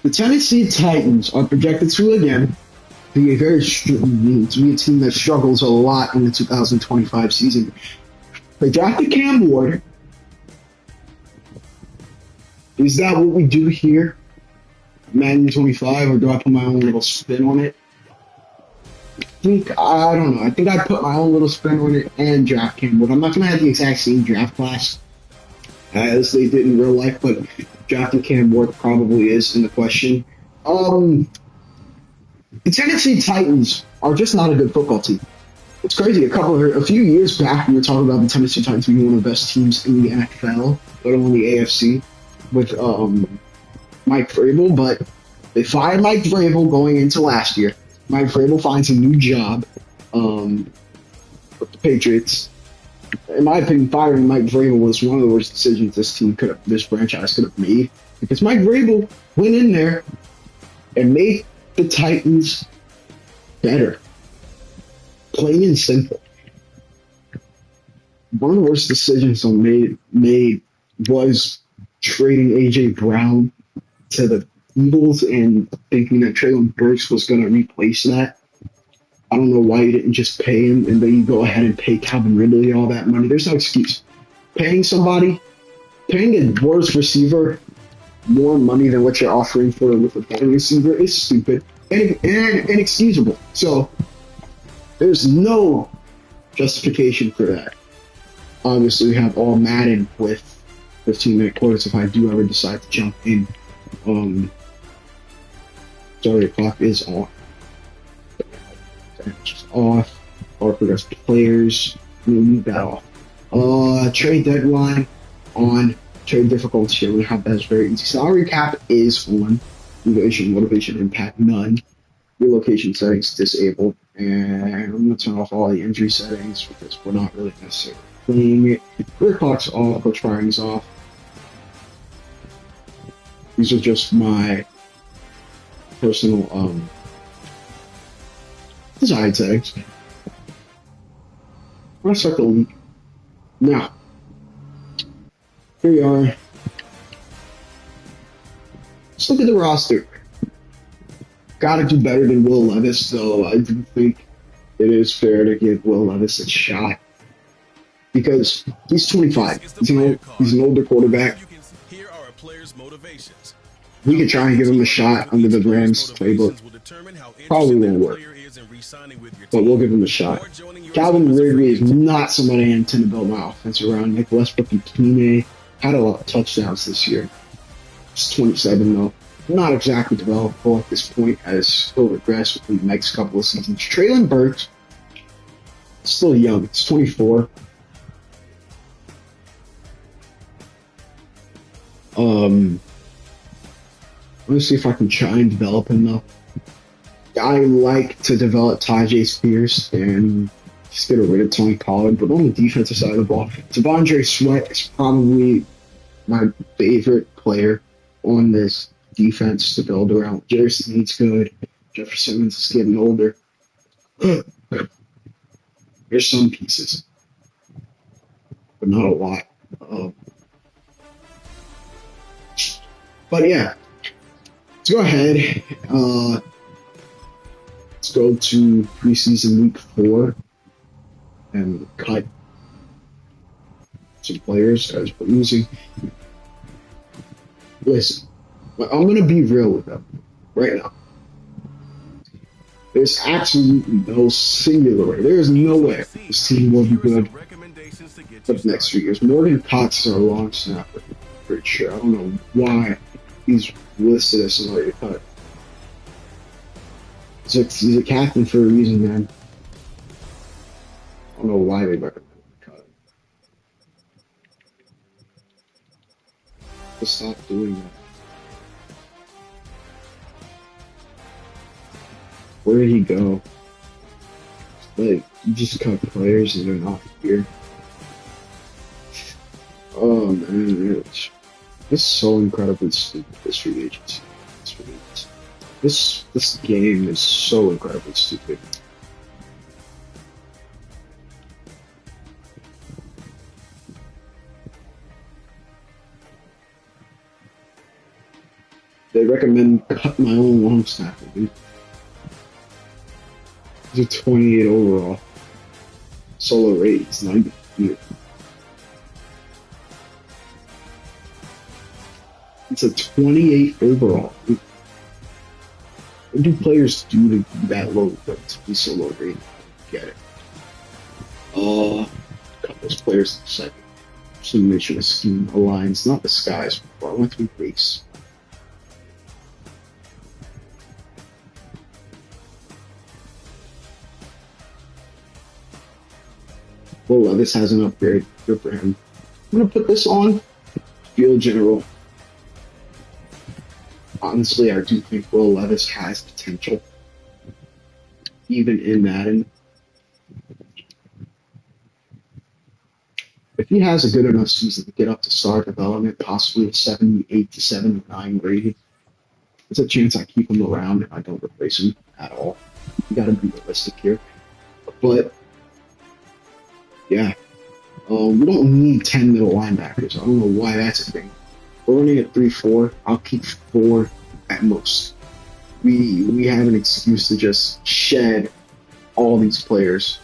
The Tennessee Titans are projected to again be a to be a team that struggles a lot in the 2025 season. They drafted Cam Ward. Is that what we do here? Madden 25, or do I put my own little spin on it? I don't know. I think I put my own little spin on it and draft Cam Ward. I'm not gonna have the exact same draft class as they did in real life, but drafting Cam Ward probably is in the question. The Tennessee Titans are just not a good football team. It's crazy. A few years back, we were talking about the Tennessee Titans being one of the best teams in the NFL, let alone the AFC, with Mike Vrabel. But they fired Mike Vrabel going into last year. Mike Vrabel finds a new job with the Patriots. In my opinion, firing Mike Vrabel was one of the worst decisions this franchise could have made, because Mike Vrabel went in there and made the Titans better. Plain and simple. One of the worst decisions made was trading AJ Brown to the Eagles and thinking that Traylon Burks was going to replace that. I don't know why you didn't just pay him and then you go ahead and pay Calvin Ridley all that money. There's no excuse. Paying a worst receiver more money than what you're offering for with a better receiver is stupid and inexcusable. So there's no justification for that. Obviously, we have all Madden with 15-minute quarters if I do ever decide to jump in. Sorry, the clock is on. Just off. Or for us players, we leave that off. Trade deadline on. Trade difficulty here. We have that is very easy. Salary cap is on. Motivation, impact, none. Relocation settings disabled. And I'm going to turn off all the injury settings because we're not really necessarily playing it. Career clock's off. Coach firing's off. These are just my personal design settings. I'm going to start the league. Now, here we are. Let's look at the roster. Gotta do better than Will Levis, though. I do think it is fair to give Will Levis a shot because he's 25. He's an older quarterback. We could try and give him a shot under the Rams playbook. Probably won't work, but we'll give him a shot. Calvin Ridley is not somebody I intend to build my offense around. Nick Westbrook and Keeney had a lot of touchdowns this year. He's 27 though. Not exactly developable at this point, as he'll regress within the next couple of seasons. Traylon Burks, still young. It's 24. Let me see if I can try and develop him though. I like to develop Tajay Spears and just get rid of Tony Pollard, but on the defensive side of the ball, Devondre Sweat is probably my favorite player on this defense to build around. Jerry Sneed's good. Jefferson Simmons is getting older. There's some pieces, but not a lot. But yeah, let's go ahead. Let's go to preseason week 4 and cut some players as we're losing. Listen, I'm going to be real with them right now. There's absolutely no singular way. There is no way this team will be good for the next 3 years. Morgan Cox is our long snapper. I'm pretty sure. I don't know why he's listed as somebody to cut. He's a captain for a reason, man. I don't know why they recommend cut him. Just stop doing that. Where did he go? Like, you just cut players and they're not here. Oh man, it's so incredibly stupid, this free agency. This game is so incredibly stupid. They recommend cut my own long snapper, dude. He's a 28 overall. Solo rate is 90. It's a 28 overall. What do players do to be that low to be so low rated? Get it. Cut those players in a second. Just to make sure the scheme aligns, not the skies. I want to be base. Will Levis has an upgrade. Good for him. I'm gonna put this on field general. Honestly, I do think Will Levis has potential, even in Madden. If he has a good enough season to get up to star development, possibly a 78 to 79 rating, there's a chance I keep him around and I don't replace him at all. You got to be realistic here. But yeah, we don't need 10 middle linebackers. I don't know why that's a thing. We're running at 3-4. I'll keep 4 at most. We have an excuse to just shed all these players.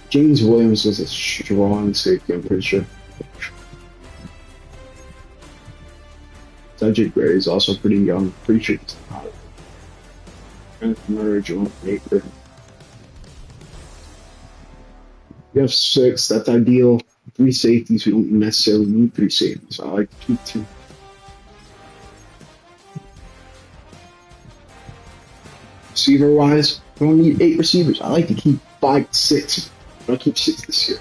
James Williams was a strong safety, I'm pretty sure. Cedric Gray is also pretty young. Pretty sure he's not. Another John Baker. We have 6. That's ideal. 3 safeties. We don't necessarily need 3 safeties. I like to keep 2. Receiver wise, we don't need 8 receivers. I like to keep 5, 6. I'll keep 6 this year.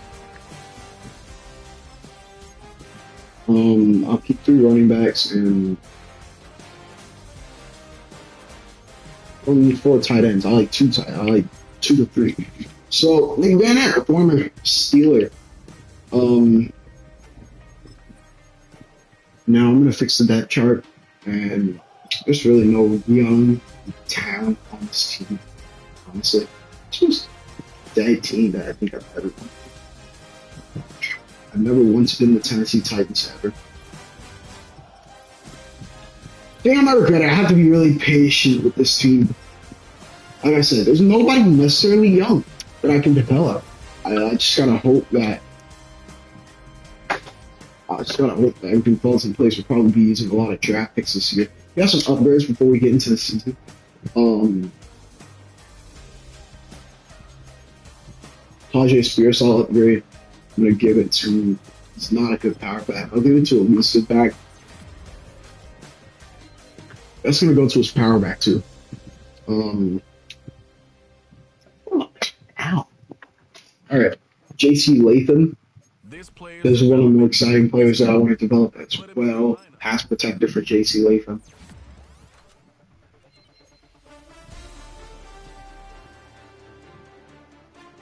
I'll keep 3 running backs and I don't need 4 tight ends. I like 2 I like 2 to 3. So Nick Van Ant, a former Steeler. Now I'm gonna fix the depth chart, and there's really no young talent on this team. Honestly, it's just a dead team that I think I've ever been. I've never once been the Tennessee Titans ever. Thing I might regret, I have to be really patient with this team. Like I said, there's nobody necessarily young that I can develop. I just gotta hope that everything falls in place. We'll probably be using a lot of draft picks this year. We have some upgrades before we get into the season. Tajay Spears, I'll upgrade. I'm gonna give it to. He's not a good power back. I'll give it to a lucid back. That's gonna go to his power back too. Ow. All right, J.C. Latham. This is one of the more exciting players that I want to develop as well. Pass protector for J.C. Latham.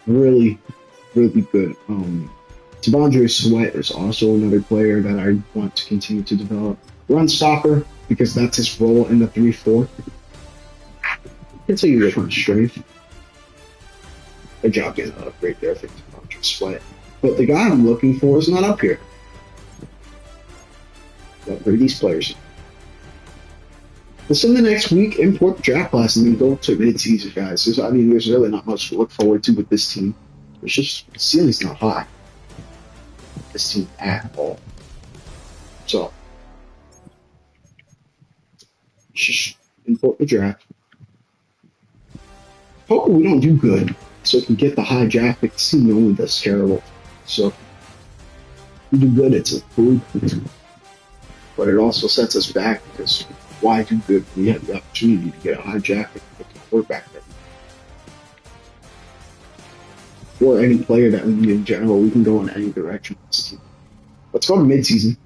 Really, really good. T'Vondre Sweat is also another player that I want to continue to develop. Run stopper, because that's his role in the 3-4. It's a different strength. Good job getting an upgrade there for T'Vondre Sweat. But the guy I'm looking for is not up here. Upgrade these players. Let's in the next week import the draft class and then go to mid-season, guys. There's really not much to look forward to with this team. It's just the ceiling's not high. This team at all. So just import the draft. Hopefully we don't do good, so we can get the high draft pick. The team only does terrible. So if we do good, it's a food. But it also sets us back because why do good when we have the opportunity to get a high draft pick and get the quarterback there? Or any player that we need in general, we can go in any direction with this team. Let's go to mid-season.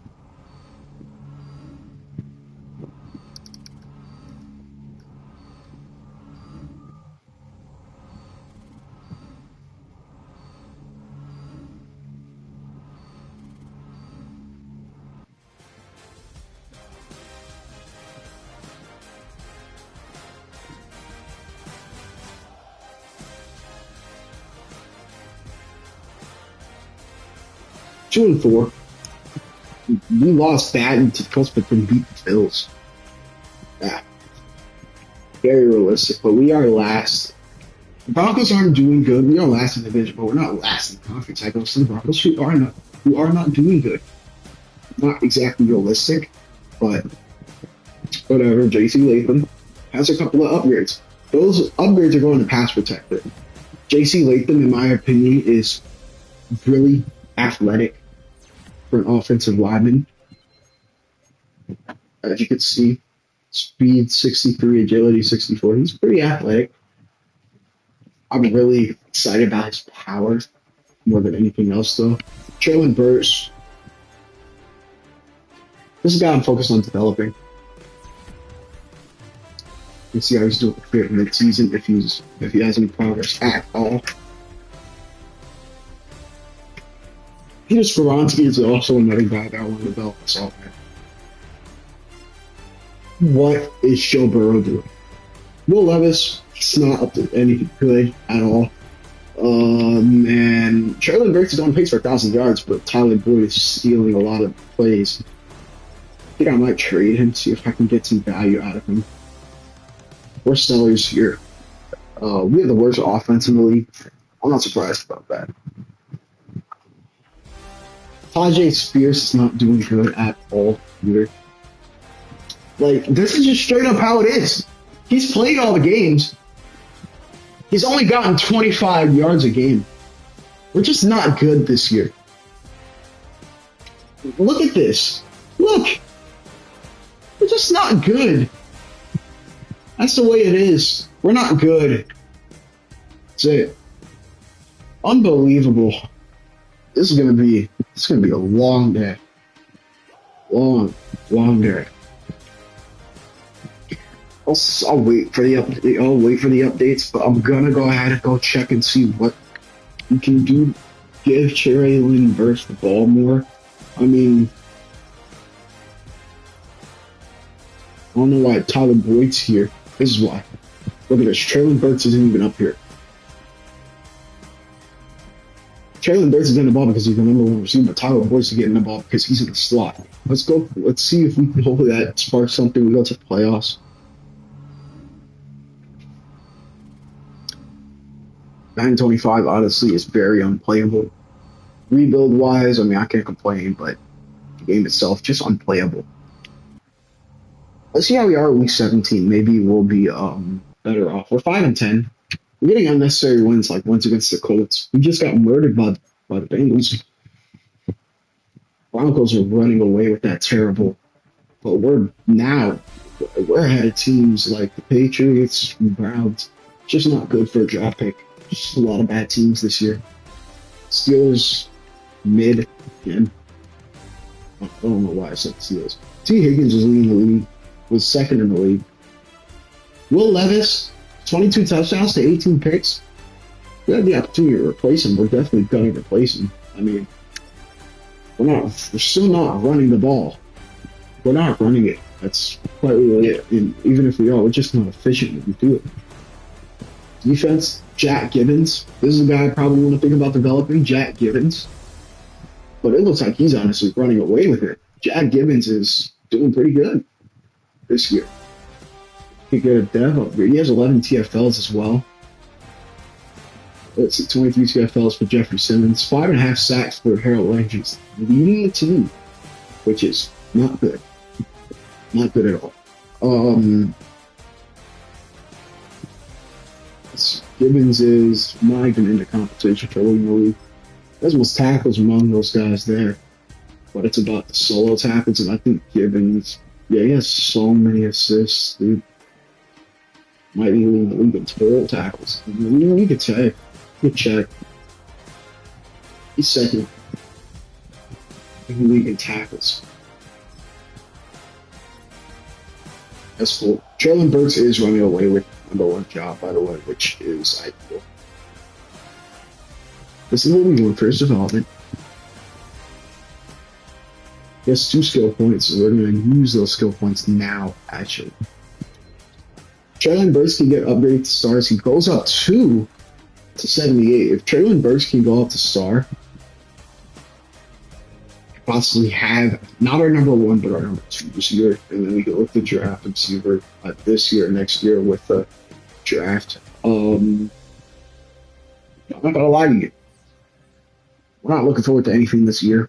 2-4. We lost bad to the Colts, but then beat the Bills. Yeah, very realistic, but we are last. The Broncos aren't doing good. We are last in the division, but we're not last in the conference. I go to the Broncos, who are not doing good. Not exactly realistic, but whatever. JC Latham has a couple of upgrades. Those upgrades are going to pass protector. JC Latham, in my opinion, is really athletic for an offensive lineman. As you can see, speed 63, agility 64. He's pretty athletic. I'm really excited about his power more than anything else, though. Traylon Burks. This is a guy I'm focused on developing. You can see how he's doing mid-season if he has any progress at all. Peter Skoronski is also another guy that I want to develop this offense. What is Joe Burrow doing? Will Levis, he's not up to anything good at all. Man, Traylon Burks is on pace for 1,000 yards, but Tyler Boyd is stealing a lot of plays. I think I might trade him, see if I can get some value out of him. We're sellers here. We have the worst offense in the league. I'm not surprised about that. Tajay Spears is not doing good at all either. Like, this is just straight up how it is. He's played all the games. He's only gotten 25 yards a game. We're just not good this year. Look at this. Look. We're just not good. That's the way it is. We're not good. That's it. Unbelievable. This is gonna be a long day. Long day. I'll wait for the update. I'll wait for the updates, but I'm gonna go ahead and go check and see what we can do. Give Traylon Burks the ball more. I mean, I don't know why Tyler Boyd's here. This is why. Look at this. Traylon Burks isn't even up here. Traylon Burks is getting the ball because he's the number one receiver, but Tyler Boyd's getting the ball because he's in the slot. Let's go. Let's see if we can hopefully that sparks something. We go to the playoffs. 925, honestly, is very unplayable. Rebuild-wise, I mean, I can't complain, but the game itself, just unplayable. Let's see how we are at week 17. Maybe we'll be better off. We're 5-10. We're getting unnecessary wins, like wins against the Colts. We just got murdered by the Bengals. Broncos are running away with that terrible. But we're ahead of teams like the Patriots and Browns. Just not good for a draft pick. Just a lot of bad teams this year. Steelers, mid, again. I don't know why I said Steelers. T. Higgins is leading the league, was second in the league. Will Levis, 22 touchdowns to 18 picks. We had the opportunity to replace him. We're definitely going to replace him. I mean, we're still not running the ball. We're not running it. That's quite really it. And even if we are, we're just not efficient when we do it. Defense, Jack Gibbons. This is a guy I probably want to think about developing, Jack Gibbons. But it looks like he's honestly running away with it. Jack Gibbons is doing pretty good this year. He could get a dev upgrade. He has 11 TFLs as well. Let's see, 23 TFLs for Jeffrey Simmons. 5.5 sacks for Harold Landry's leading the team, which is not good. Not good at all. Gibbons is not even in the competition for leading the league. There's most tackles among those guys there, but it's about the solo tackles, and I think Gibbons, he has so many assists, dude. Might be leading the league in total tackles. You could check. Good check. He's second in the league in tackles. That's cool. Traylon Burks is running away with number one job, by the way, which is ideal. This is what we're doing for his development. He has 2 skill points, so we're going to use those skill points now, actually. Traylon Burks can get upgraded to stars. He goes up 2 to 78. If Traylon Burks can go up to star, possibly have not our number one, but our number two this year, and then we can look at the draft and see where this year, next year with the draft. I'm not gonna lie to you, we're not looking forward to anything this year.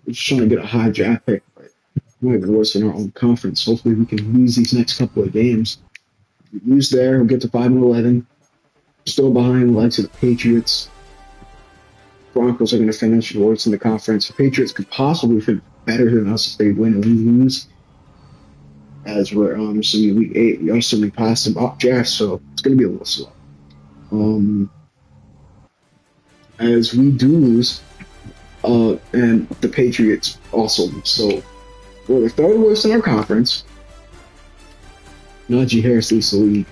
We're just trying to get a high draft pick, but we're not even worse in our own conference. Hopefully, we can lose these next couple of games. We lose there, we'll get to 5-11. Still behind the likes of the Patriots. Broncos are going to finish worse in the conference. The Patriots could possibly finish better than us if they win and we lose. As we're assuming week 8, we also passed some up draft, so it's going to be a little slow. As we do lose, and the Patriots also lose. So we're the third worst in our conference. Najee Harris leads the league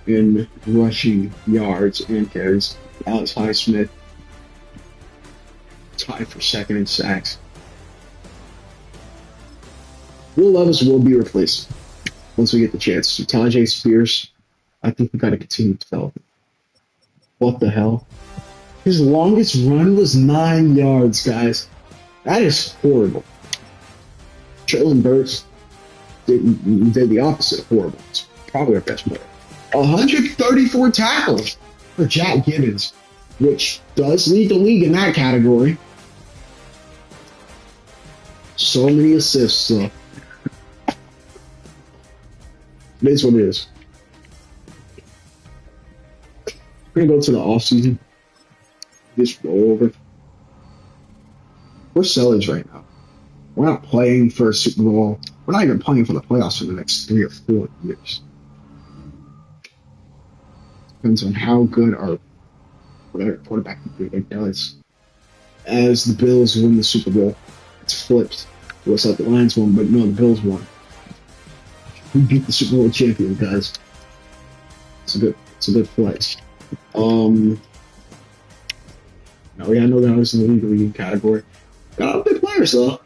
in rushing yards and carries. Alex Highsmith tied for second in sacks. Will Levis will be replaced once we get the chance. So Tajay Spears, I think we got to continue to develop it. What the hell? His longest run was 9 yards, guys. That is horrible. Traylon Burks did the opposite of horrible. It's probably our best player. 134 tackles for Jack Gibbons, which does lead the league in that category. So many assists, though. It is what it is. We're going to go to the offseason. Just roll over. We're sellers right now. We're not playing for a Super Bowl. We're not even playing for the playoffs for the next 3 or 4 years. Depends on how good our quarterback does. As the Bills win the Super Bowl, it's flipped. It looks like the Lions won, but no, the Bills won. We beat the Super Bowl champion, guys. It's a good flex. No, yeah, I know that I was in the league category. Got a big players though.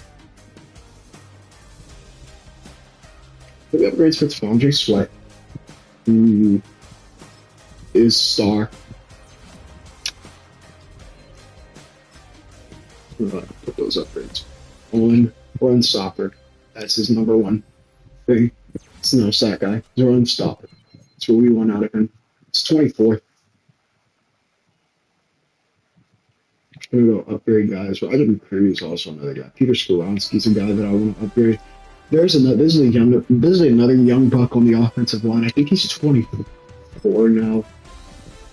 Big upgrades for T'Vondre Sweat, who is star. Put those upgrades on run stopper. That's his number one thing. It's no sack guy. He's a run stopper. That's what we want out of him. It's 24th. I'm going to go upgrade guys. Well, I didn't is also another guy. Peter Skoronski's a guy that I want to upgrade. This is another young buck on the offensive line. I think he's 24 now.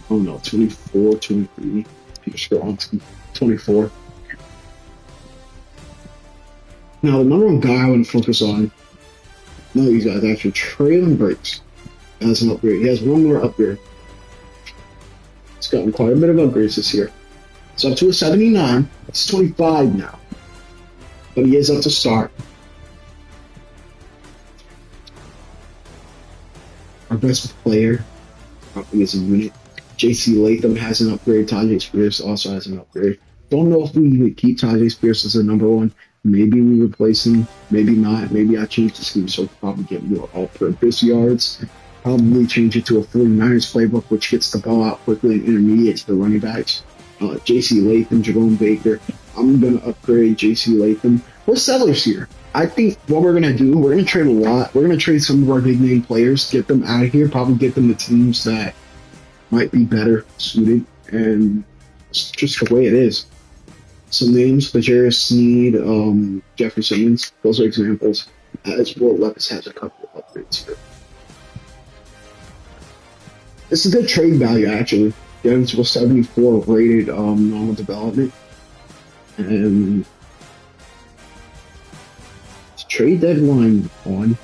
Oh no, 24, 23. Peter Skoronski, 24. Now the number one guy I want to focus on, none of these guys actually, Traylon Burks as an upgrade. He has one more upgrade. He's gotten quite a bit of upgrades this year. It's up to a 79. It's 25 now. But he is up to start. Our best player probably is a unit. JC Latham has an upgrade. Tajay Spears also has an upgrade. Don't know if we would keep Tajay Spears as the number one. Maybe we replace him. Maybe not. Maybe I change the scheme so we'll probably get more all-purpose yards. Probably change it to a 49ers playbook, which gets the ball out quickly and intermediate to the running backs. JC Latham, Jerome Baker. I'm going to upgrade JC Latham. We're sellers here. I think what we're going to do, we're going to trade a lot. We're going to trade some of our big name players, get them out of here, probably get them to teams that might be better suited. And it's just the way it is. Some names, L'Jarius Sneed, Jeffrey Simmons, those are examples. As Will Levis has a couple of upgrades here. It's a good trade value, actually. Getting to a 74 rated normal development. And it's trade deadline on.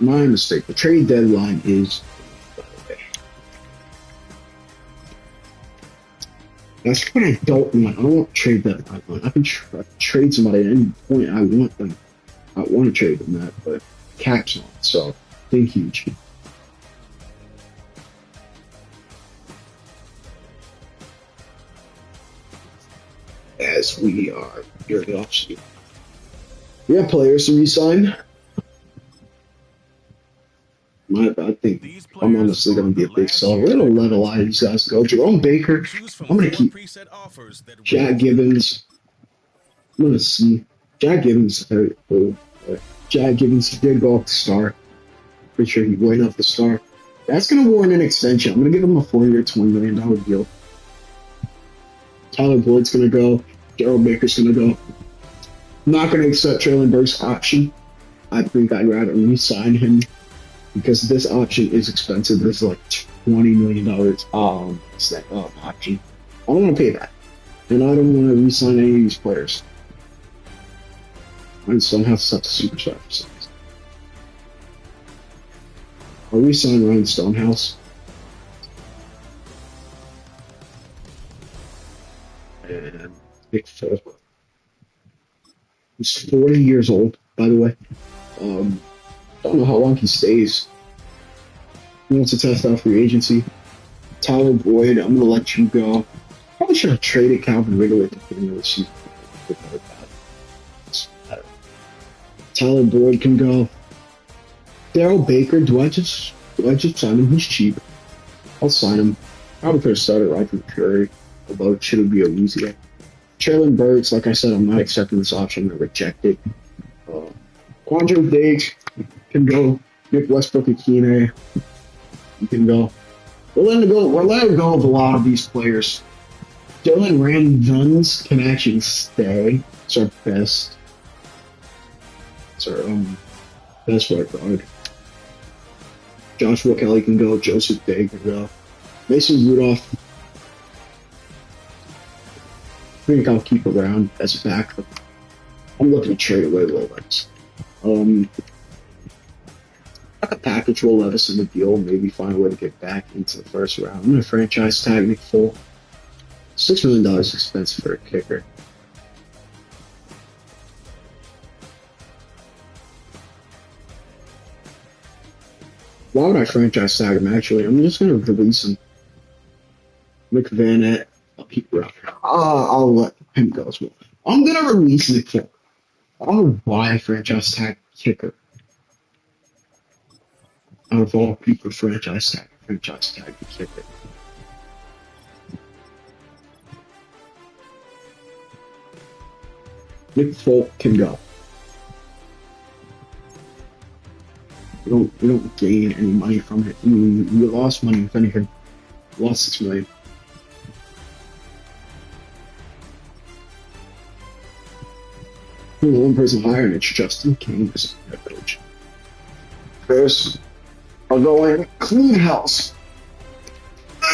My mistake. The trade deadline is. That's what I don't want. I don't want trade deadline on. I can trade somebody at any point I want them. I want to trade them that, but cap's on. So think huge. As we are here in the offseason. We have players to re-sign. I think These I'm players honestly are going to be the a big last seller. year We're of their going to let a lot of contract. these guys go. Jerome Baker, Choose from I'm going to four keep. preset offers that Jack range from Gibbons, I'm going to see. Jack Gibbons, Jack Gibbons did go off the star. Pretty sure he went off the star. That's going to warrant an extension. I'm going to give him a 4 year, $20 million deal. Tyler Boyd's going to go. Daryl Baker's going to go. I'm not going to accept Traylon Burks' option. I think I'd rather re-sign him because this option is expensive. This is like $20 million option. I don't want to pay that, and I don't want to re-sign any of these players. I still have to set the superstar for some reason. I'll re-sign Ryan Stonehouse and Nick Folk. He's 40 years old, by the way. Um, don't know how long he stays. He wants to test out free agency. Tyler Boyd, I'm gonna let you go. Probably should have traded Calvin Ridley at the beginning of the season. Tyler Boyd can go. Daryl Baker, do I just sign him? He's cheap. I'll sign him. Probably could have started right from Fury, although it should be a easier. Traylon Burks, like I said, I'm not accepting this option. I'm gonna reject it. Uh, Quandre Diggs can go. Nick Westbrook and Keeney, you can go. We're letting go. We're letting go of a lot of these players. Dylan Ramduns can actually stay. It's our best. It's our best right guard. Joshua Kelly can go. Joseph Day can go. Mason Rudolph, I think I'll keep around as a backup. I'm looking to trade away Will Levis. Um, I could package Will Levis in the deal, maybe find a way to get back into the first round. I'm gonna franchise tag Nick Folk. $6 million is expensive for a kicker. Why would I franchise tag him? Actually, I'm just gonna release him. Nick Vanette, I'll keep around. I'll let him go as well. I'm gonna release Nick Folk. I don't know why I franchise tag kicker. Out of all people, franchise tag the kicker. Nick Folk can go. We don't gain any money from it. We lost money if anything. We lost 6 million. Only one person higher, and it's Justin King as head coach. First, I'll go in clean house.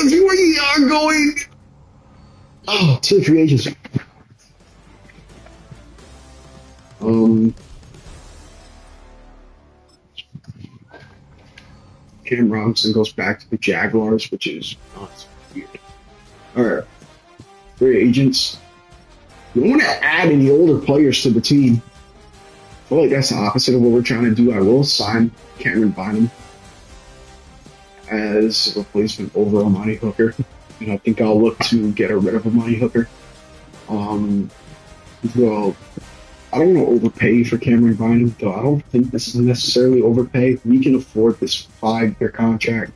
As we are going to free agency. Um, Cam Robinson goes back to the Jaguars, which is not weird. All right, free agents. We don't want to add any older players to the team. I feel like that's the opposite of what we're trying to do. I will sign Cameron Bynum as a replacement over Amani Hooker. And I think I'll look to get rid of Amani Hooker. Um, well, I don't want to overpay for Cameron Bynum, though I don't think this is necessarily overpay. We can afford this 5 year contract.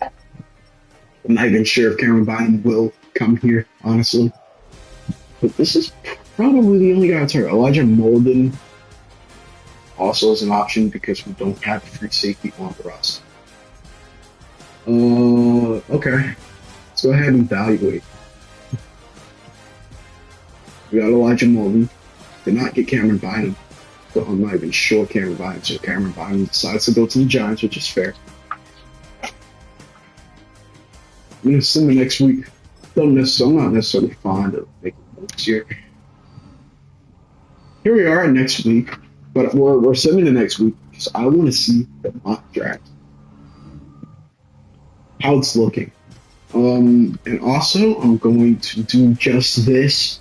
I'm not even sure if Cameron Bynum will come here, honestly. But this is probably the only guy I'll target. Elijah Molden also is an option because we don't have a free safety on the roster. Okay. Let's go ahead and evaluate. We got Elijah Molden. Did not get Cameron Bynum. So I'm not even sure Cameron Bynum. So Cameron Bynum decides to go to the Giants, which is fair. I'm going to send the next week. I'm not necessarily fond of making moves here. Here we are next week, but we're sending the next week because I want to see the mock draft, how it's looking. And also I'm going to do just this.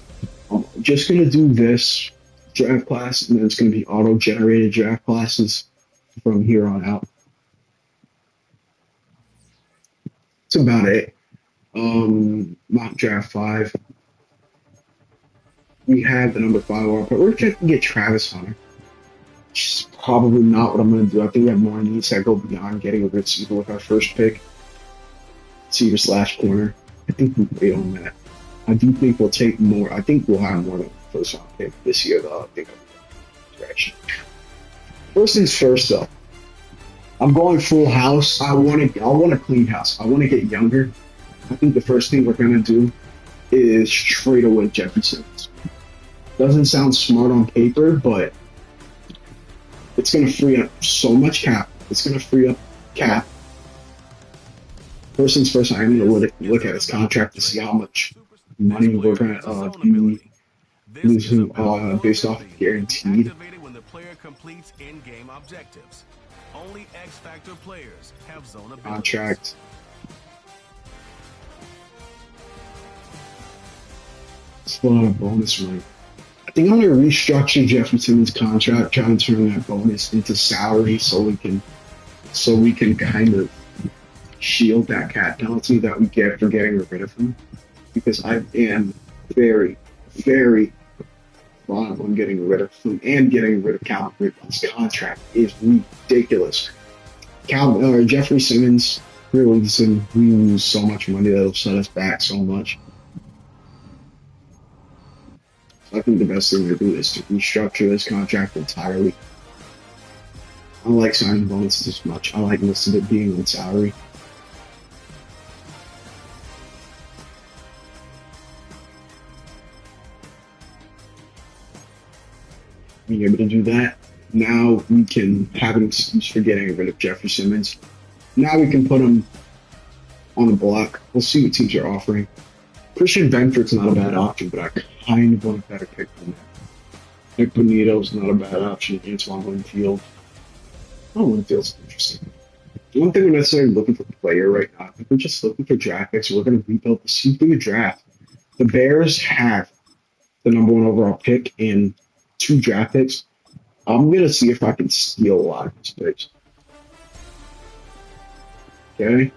I'm just going to do this draft class, and then it's going to be auto-generated draft classes from here on out. That's about it. Mock draft 5. We have the number 5 but we're trying to get Travis Hunter. probably not what I'm going to do. I think we have more needs that go beyond getting a receiver with our first pick. Receiver slash corner. I think we wait on that. I do think we'll take more. I think we'll have more than the first round pick this year, though. I think I'm going direction. First things first, though. I'm going full house. I want a clean house. I want to get younger. I think the first thing we're going to do is trade away Jeffrey Simmons. Doesn't sound smart on paper, but it's going to free up so much cap. It's going to free up cap. First things first, I'm going to look at his contract to see how much money we're going to be losing based off of guaranteed contract. It's a lot of bonus money. I think I'm going to restructure Jeffrey Simmons' contract, try and turn that bonus into salary so we can kind of shield that cap penalty that we get for getting rid of him. Because I am very, very fond on getting rid of him and getting rid of Calvin Ridley's contract is ridiculous. Jeffrey Simmons, releasing, we lose so much money that'll set us back so much. I think the best thing to do is to restructure this contract entirely. I don't like signing bonuses as much. I like most of it being on salary. Being able to do that, now we can have an excuse for getting rid of Jeffrey Simmons. Now we can put him on the block. We'll see what teams are offering. Christian Benford's not a bad option, but I kind of want a better pick than that. Nick Bonito's not a bad option. Antoine Winfield. Oh, Winfield's interesting. One thing we're not necessarily looking for player right now. If we're just looking for draft picks, we're going to rebuild the super draft. The Bears have the #1 overall pick and 2 draft picks. I'm going to see if I can steal a lot of these picks. Okay?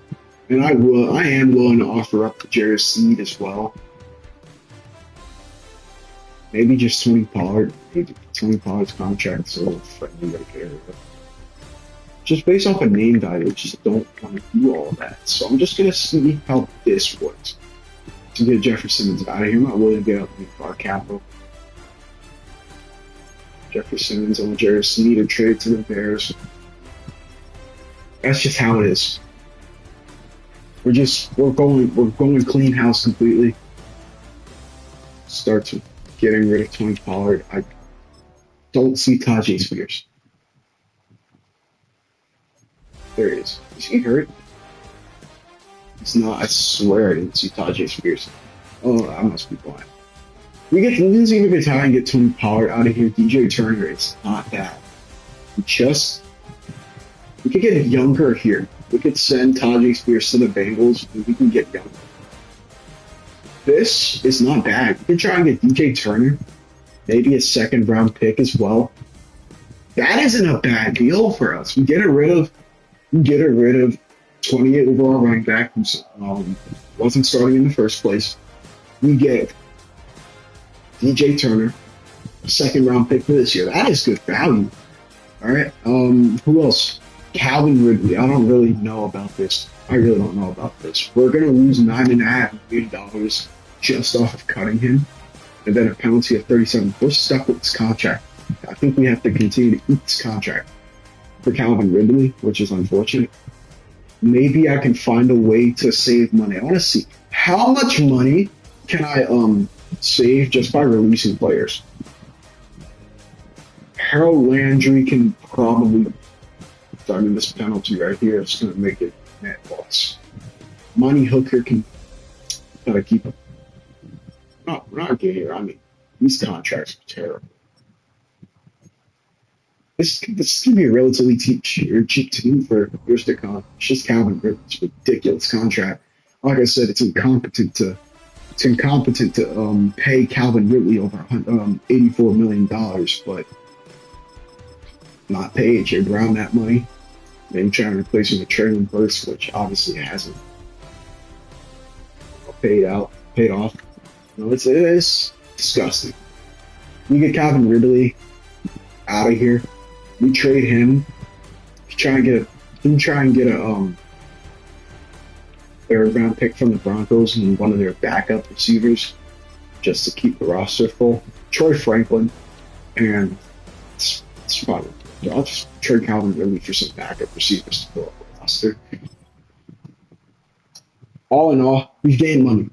And I am willing to offer up the Jerry Seed as well. Maybe just Tony Pollard. Maybe Tony Pollard's contract is a little friendly right there. Just based off of name value, I just don't want to do all of that. So I'm just going to see how this works. To get Jeffrey Simmons out of here, I'm not willing to get up our capital. Jeffrey Simmons and Jerry Seed or trade to the Bears. That's just how it is. We're going clean house completely. Start to getting rid of Tony Pollard. I don't see Tajay Spears. There he is. Is he hurt? He's not. I swear I didn't see Tajay Spears. Oh, I must be blind. We can see if we can try and get Tony Pollard out of here. DJ Turner, it's not that. We could get younger here. We could send Tajay Spears to the Bengals and we can get younger. This is not bad. We can try and get DJ Turner, maybe a 2nd round pick as well. That isn't a bad deal for us. We get rid of 28 overall running back who wasn't starting in the first place. We get DJ Turner, a 2nd round pick for this year. That is good value. All right. Who else? Calvin Ridley. I don't really know about this. I really don't know about this. We're going to lose $9.5 million just off of cutting him, and then a penalty of $37. We're stuck with this contract. I think we have to continue to eat this contract for Calvin Ridley, which is unfortunate. Maybe I can find a way to save money. I want to see how much money can I save just by releasing players. Harold Landry can probably. I mean, this penalty right here is going to make it net loss. Money Hooker can gotta keep him. No, we're not getting here. I mean, these contracts are terrible. This is going to be a relatively cheap team for years to come. It's just Calvin Ridley's ridiculous contract. Like I said, it's incompetent to pay Calvin Ridley over $84 million, but not pay AJ Brown that money. Then trying to replace him with Traylon Burks, which obviously hasn't paid off. It is disgusting. You get Calvin Ridley out of here. We trade him to try and get a third round pick from the Broncos and one of their backup receivers just to keep the roster full. Troy Franklin, and it's probably I'll just trade Calvin Ridley for some backup receivers to fill up the roster. All in all, we've gained money.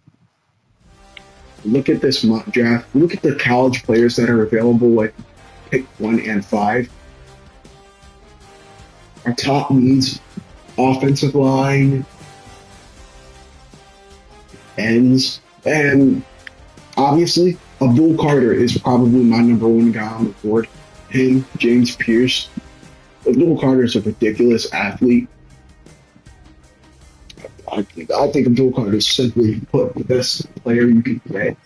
Look at this mock draft. Look at the college players that are available, like pick 1 and 5. Our top needs: offensive line, ends, and obviously Abdul Carter is probably my number 1 guy on the board. Him, James Pierce. Abdul Carter is a ridiculous athlete. I think Abdul Carter is simply put the best player you can get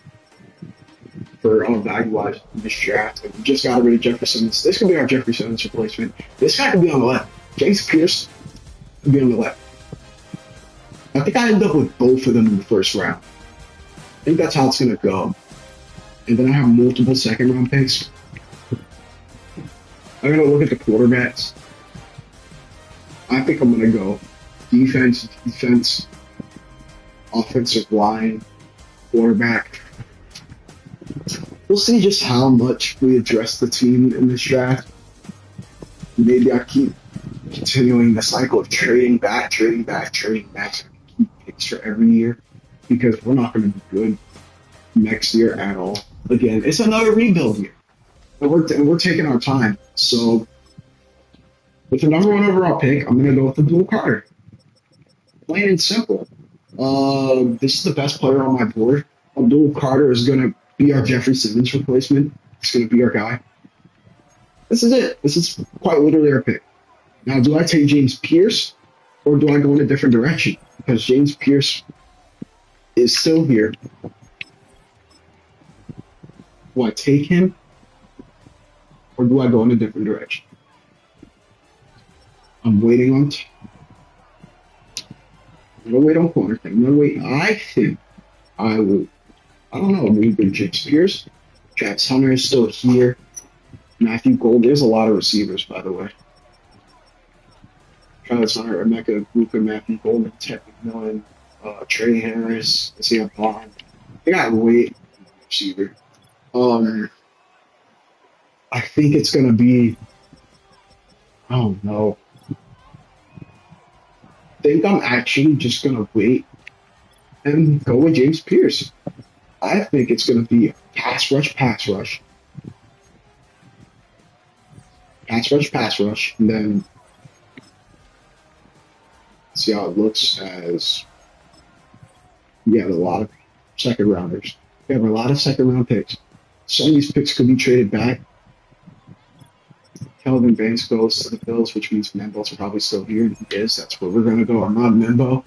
for value wise in this draft. And we just got rid of Jefferson. This could be our Jeffrey Simmons replacement. This guy could be on the left. James Pierce could be on the left. I think I end up with both of them in the first round. I think that's how it's gonna go. And then I have multiple second round picks. I'm gonna look at the quarterbacks. I think I'm gonna go defense, offensive line, quarterback. We'll see just how much we address the team in this draft. Maybe I keep continuing the cycle of trading back, so I can keep picks for every year, because we're not going to be good next year at all. Again, it's another rebuild year, and we're taking our time. So with the number 1 overall pick, I'm going to go with Abdul Carter. Plain and simple. This is the best player on my board. Abdul Carter is going to be our Jeffrey Simmons replacement. It's going to be our guy. This is it. This is quite literally our pick. Now, do I take James Pierce, or do I go in a different direction? Because James Pierce is still here. Do I take him, or do I go in a different direction? I'm waiting on. I'm gonna wait on corner. I'm gonna wait. I think I will. I don't know. Maybe James Pierce. Travis Hunter is still here. Matthew Gold. There's a lot of receivers, by the way. Travis Hunter, Emeka Egbuka, Matthew Golden, Ted McMillan, Trey Harris, Isaiah Bond. They got weight receiver. I think it's gonna be. Oh no. I think I'm actually just gonna wait and go with James Pierce. I think it's gonna be pass rush, pass rush, pass rush, and then see how it looks as we have a lot of second rounders. We have a lot of second round picks. Some of these picks could be traded back. Kelvin Vance goes to the Bills, which means Membo's probably still here, and he is. That's where we're going to go. Ahmad Membo.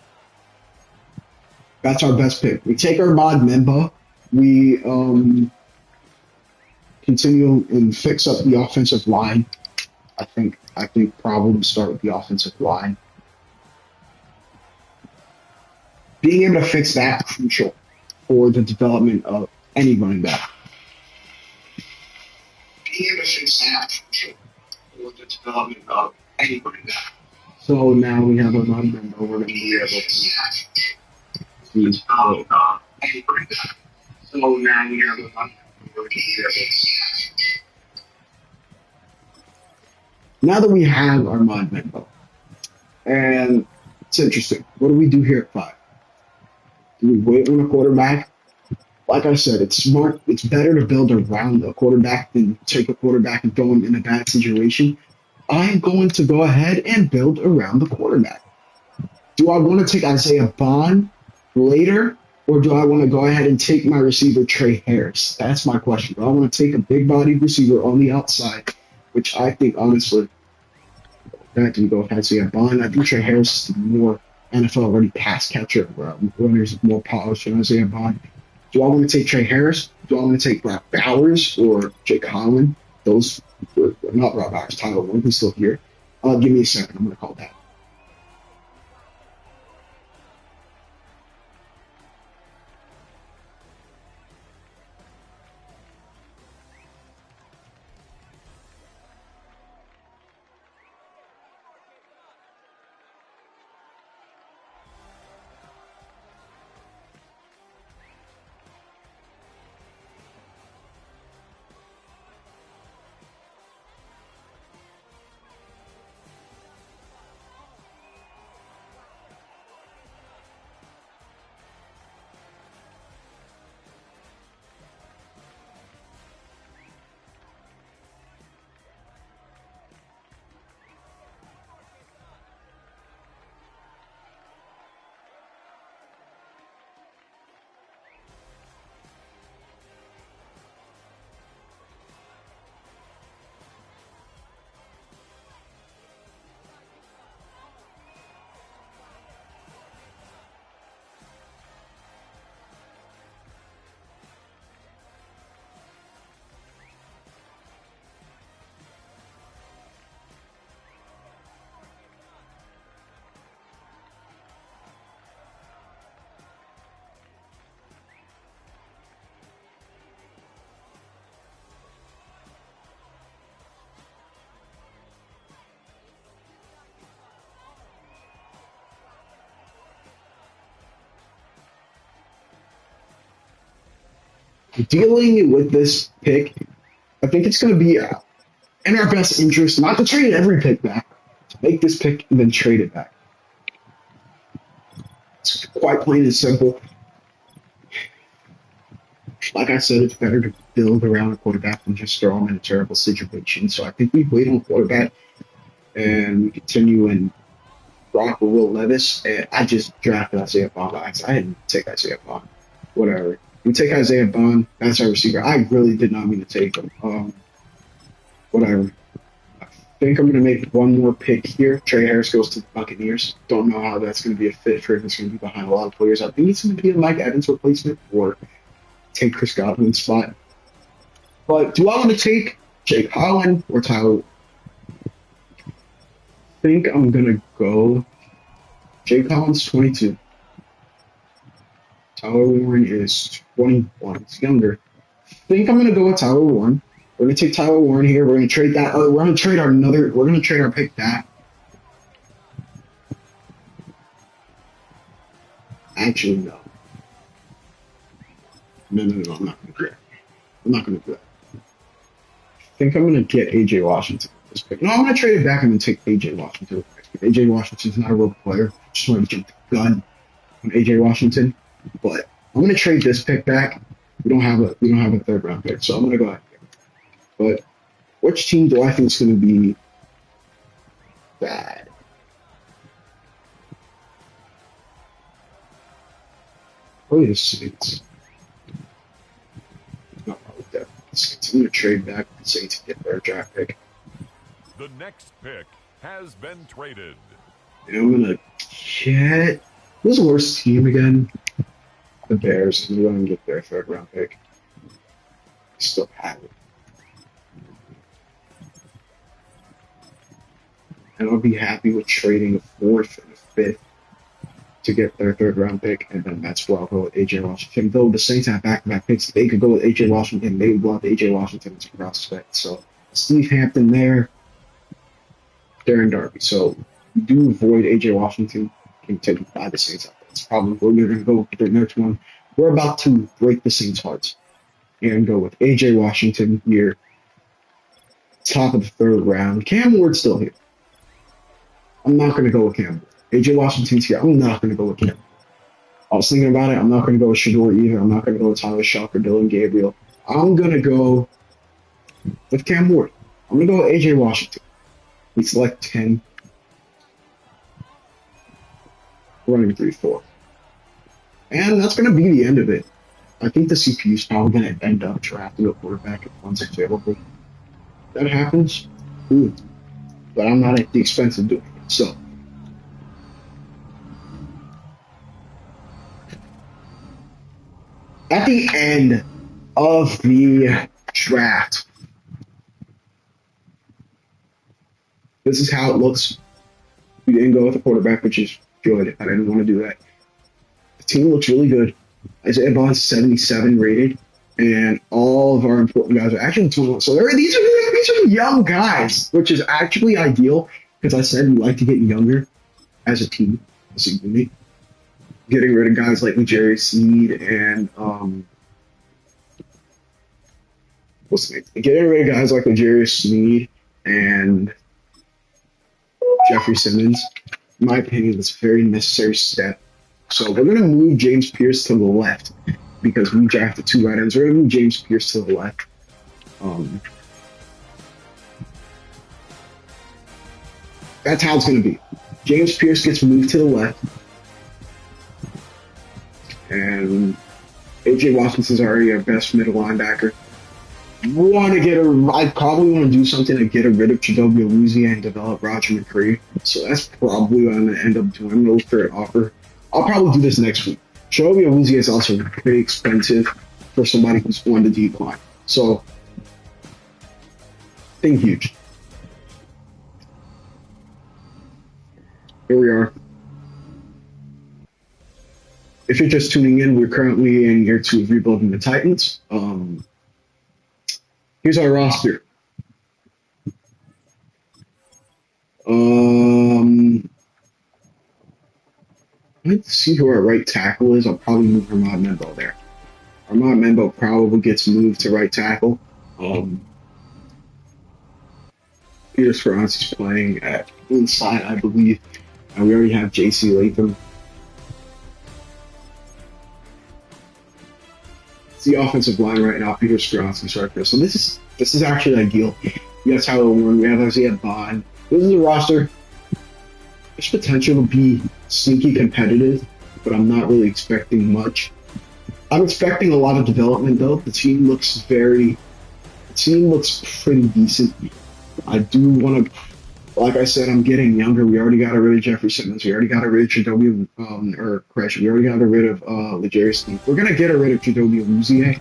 That's our best pick. We take Ahmad Membo. We continue and fix up the offensive line. I think probably start with the offensive line. Being able to fix that is crucial for the development of any running back. Being able to fix that is crucial for the development of any running back. So now we have a run member. We're going to be able to develop any running back. So now we have a run member. We're going to be able to. Now that we have our mod member, and it's interesting. What do we do here at 5? Do we wait on a quarterback? Like I said, it's smart. It's better to build around a quarterback than take a quarterback and throw him in a bad situation. I'm going to go ahead and build around the quarterback. Do I want to take Isaiah Bond later, or do I want to go ahead and take my receiver, Trey Harris? That's my question. Do I want to take a big-bodied receiver on the outside, which I think, honestly, that can go with Isaiah Bond. I think Trey Harris is the more NFL-ready pass catcher. Runners more polished than Isaiah Bond. Do I want to take Trey Harris? Do I want to take Brock Bowers or Jake Holland? Those, not Brock Bowers, Tyler Warren, who's still here. Give me a second. I'm going to call that. dealing with this pick, I think it's going to be in our best interest not to trade every pick back, to make this pick and then trade it back. It's quite plain and simple. Like I said, it's better to build around a quarterback than just throw him in a terrible situation. So I think we wait on quarterback and we continue and rock with Will Levis. And I just drafted Isaiah Bond. I didn't take Isaiah Bond. Whatever. We take Isaiah Bond. That's our receiver. I really did not mean to take him. Whatever. I think I'm going to make one more pick here. Trey Harris goes to the Buccaneers. Don't know how that's going to be a fit for him. It's going to be behind a lot of players. I think it's going to be a Mike Evans replacement or take Chris Godwin's spot. But do I want to take Jake Holland or Tyler? I think I'm going to go Jake Holland's 22. Tyler Warren is 21. He's younger. I think I'm going to go with Tyler Warren. We're going to take Tyler Warren here. We're going to trade that. We're going to trade we're going to trade our pick back. Actually, no. No, I'm not going to do that. I'm not going to do that. I think I'm going to get A.J. Washington this pick. No, I'm going to trade it back and then take A.J. Washington. A.J. Washington's not a real player. Just wanted to jump the gun on A.J. Washington. But I'm going to trade this pick back. We don't have a third round pick, so I'm going to go ahead. But which team do I think is going to be bad? Probably the Saints. Not probably that. I'm going to trade back the Saints to get their draft pick. The next pick has been traded. And I'm going to get... Who's the worst team again? The Bears. I'm going to get their third round pick. Still have it. And I'll be happy with trading a fourth and a fifth to get their third round pick, and then that's where I'll go with A.J. Washington. Though the Saints have back-to-back picks, they could go with A.J. Washington. They would want A.J. Washington as a prospect. So Steve Hampton there, Darren Darby. So you do avoid A.J. Washington. Can take by the Saints. That's probably where we're going to go with the next one. We're about to break the Saints' hearts and go with A.J. Washington here, top of the third round. Cam Ward's still here. I'm not going to go with Cam Ward. A.J. Washington's here. I'm not going to go with Cam. I was thinking about it. I'm not going to go with Shador either. I'm not going to go with Tyler Shock or Dylan Gabriel. I'm going to go with Cam Ward. I'm going to go with A.J. Washington. We select 10. Running 3-4. And that's going to be the end of it. I think the CPU is probably going to end up drafting a quarterback if one's available. That happens. Ooh. But I'm not at the expense of doing it. So, at the end of the draft, this is how it looks. We didn't go with a quarterback, which is good. I didn't want to do that. The team looks really good. Isaiah Bond's 77 rated, and all of our important guys are actually 21. So these are young guys, which is actually ideal because I said we like to get younger as a team, as a unit. Getting rid of guys like Jerry Seed and what's the name? Getting rid of guys like Jerry Seed and Jeffrey Simmons, in my opinion, is a very necessary step. So we're going to move James Pierce to the left because we drafted 2 right ends. We're going to move James Pierce to the left. That's how it's going to be. James Pierce gets moved to the left. And A.J. Washington's already our best middle linebacker. I probably want to do something to get rid of Chidobe Awuzie and develop Roger McCree. So that's probably what I'm going to end up doing. I'm going to look for an offer. I'll probably do this next week. Chidobe Awuzie is also very expensive for somebody who's on the decline. So, think huge. Here we are. If you're just tuning in, we're currently in year 2 of rebuilding the Titans. Here's our roster. Let's see who our right tackle is. I'll probably move Herman Mendel there. Armand Membo probably gets moved to right tackle. Um, Peter Spironski's playing at inside, I believe. And we already have J.C. Latham. It's the offensive line right now. Peter Spironski's right there. So this is actually ideal. We have Tyler Warren. We have Isaiah Bond. This is a roster. There's potential to be sneaky competitive, but I'm not really expecting much. I'm expecting a lot of development though. The team looks pretty decent. I do want to, like I said, I'm getting younger. We already got rid of Jeffrey Simmons. We already got rid of Jadobi, we already got rid of L'Jarius Sneed. We're gonna get rid of Jadobi Awuzie,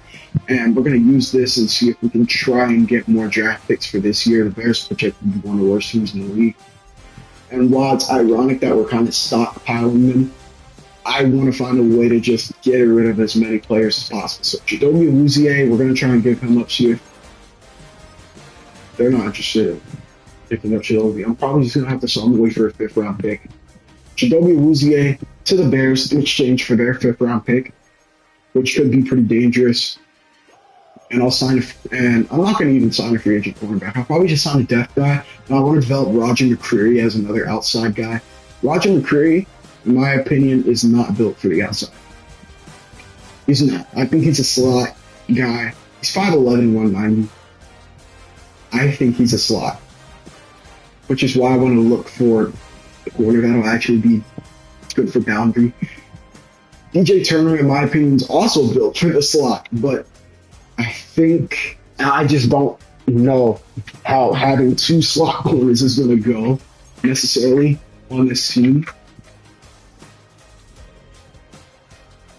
and we're gonna use this and see if we can try and get more draft picks for this year. The Bears project to be one of the worst teams in the league. And while it's ironic that we're kind of stockpiling them, I want to find a way to just get rid of as many players as possible. So Jadobi Awuzie, we're going to try and give him up here. They're not interested in picking up Jadobi. I'm probably just going to have to sell him away for a 5th round pick. Jadobi Awuzie to the Bears in exchange for their 5th round pick, which could be pretty dangerous. And I'm not going to even sign a free agent cornerback. I'll probably just sign a depth guy. And I want to develop Roger McCreary as another outside guy. Roger McCreary, in my opinion, is not built for the outside. He's not. I think he's a slot guy. He's 5'11", 190. I think he's a slot, which is why I want to look for a corner that'll actually be good for boundary. DJ Turner, in my opinion, is also built for the slot, but I just don't know how having 2 slot corners is going to go necessarily on this team.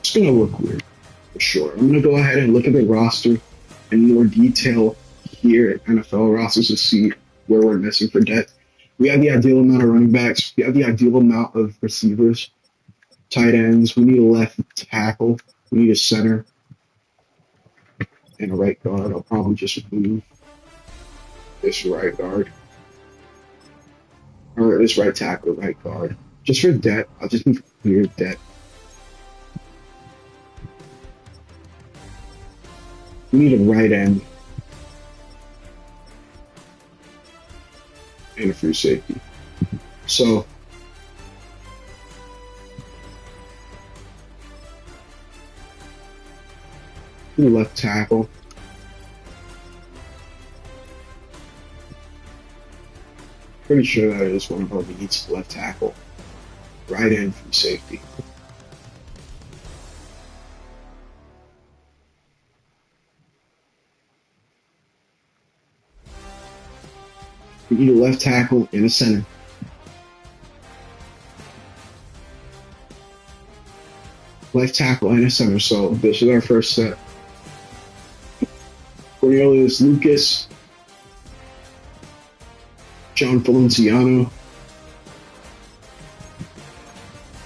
It's going to look weird, for sure. I'm going to go ahead and look at the roster in more detail here at NFL rosters to see where we're missing for depth. We have the ideal amount of running backs. We have the ideal amount of receivers, tight ends. We need a left tackle. We need a center and a right guard. I'll probably just move this right guard. Or this right tackle, right guard. Just for depth. I'll just need clear depth. We need a right end. And a free safety. So left tackle. Pretty sure that is one of our needs, left tackle. Right end, free safety. We need a left tackle and a center. Left tackle and a center. So this is our first set. Cornelius Lucas, John Valenciano.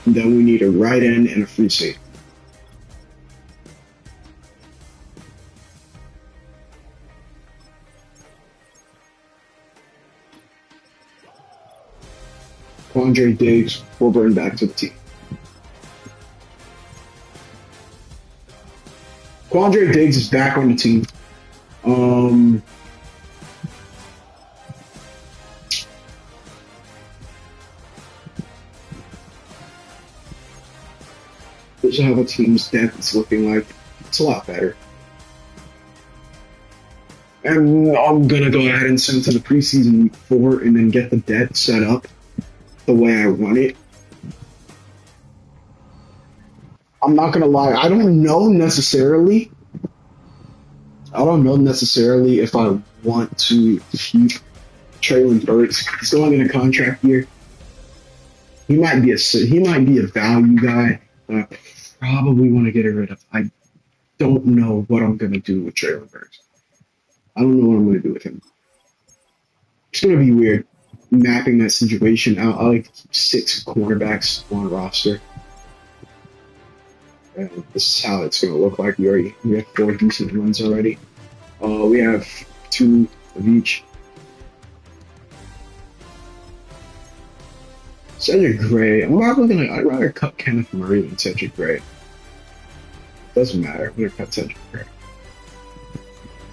And then we need a right end and a free safety. Quandre Diggs will bring back to the team. Quandre Diggs is back on the team. This is how the team's depth is looking like. It's a lot better. And I'm going to go ahead and send to the preseason week 4 and then get the depth set up the way I want it. I'm not going to lie. I don't know necessarily if I want to keep Traylon Burks. He's going in a contract year. He might be a value guy that I probably want to get rid of. I don't know what I'm going to do with Traylon Burks. I don't know what I'm going to do with him. It's going to be weird mapping that situation out. I like to keep 6 cornerbacks on a roster. And this is how it's going to look like. We have 4 decent ones already. We have 2 of each. Cedric Gray. I'd rather cut Kenneth Murray than Cedric Gray. Doesn't matter. I'm gonna cut Central Park.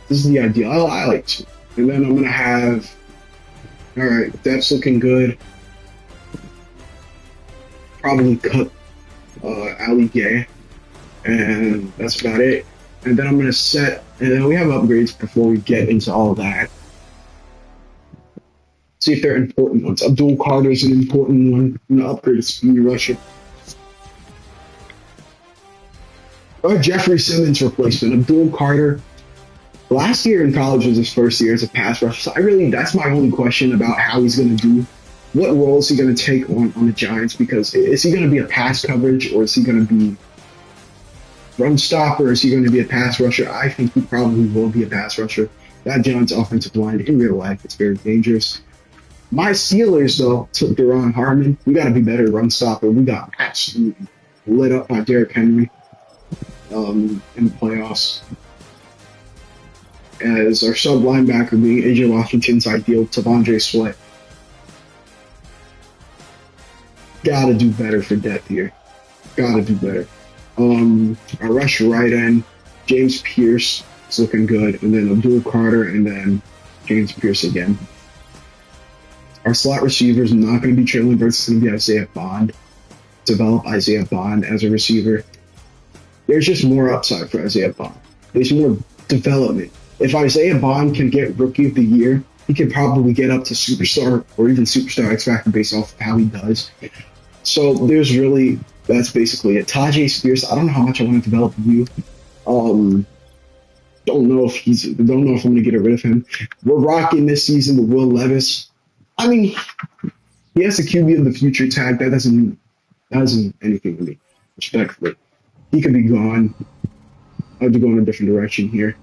This is the ideal. I like two. And then I'm gonna have. All right, that's looking good. Probably cut Ali Gay, and that's about it. And then I'm gonna set. And then we have upgrades before we get into all that. See if they're important ones. Abdul Carter is an important one. I'm gonna upgrade to speed rusher. Or Jeffrey Simmons replacement. Abdul Carter. Last year in college was his first year as a pass rusher. So that's my only question about how he's gonna do. What role is he gonna take on the Giants? Because is he gonna be a pass coverage or is he gonna be run stopper? Is he going to be a pass rusher? I think he probably will be a pass rusher. That Giants offensive line in real life, it's very dangerous. My Steelers, though, took Deron Harmon. We got to be better run stopper. We got absolutely lit up by Derrick Henry in the playoffs. As our sub linebacker being AJ Washington's ideal, Tavondre Sweat. Got to do better for depth here. Got to do better. Our rush right end, James Pierce is looking good, and then Abdul Carter, and then James Pierce again. Our slot receivers not going to be Traylon Burks, it's going to be Isaiah Bond. Develop Isaiah Bond as a receiver. There's just more upside for Isaiah Bond. There's more development. If Isaiah Bond can get Rookie of the Year, he can probably get up to superstar or even superstar X Factor based off of how he does. So that's basically it. Tajay Spears, I don't know how much I want to develop you. Don't know if I'm going to get rid of him. We're rocking this season with Will Levis. I mean, he has the QB of the future tag. That doesn't mean anything to me, respectfully. He could be gone. I have to go in a different direction here.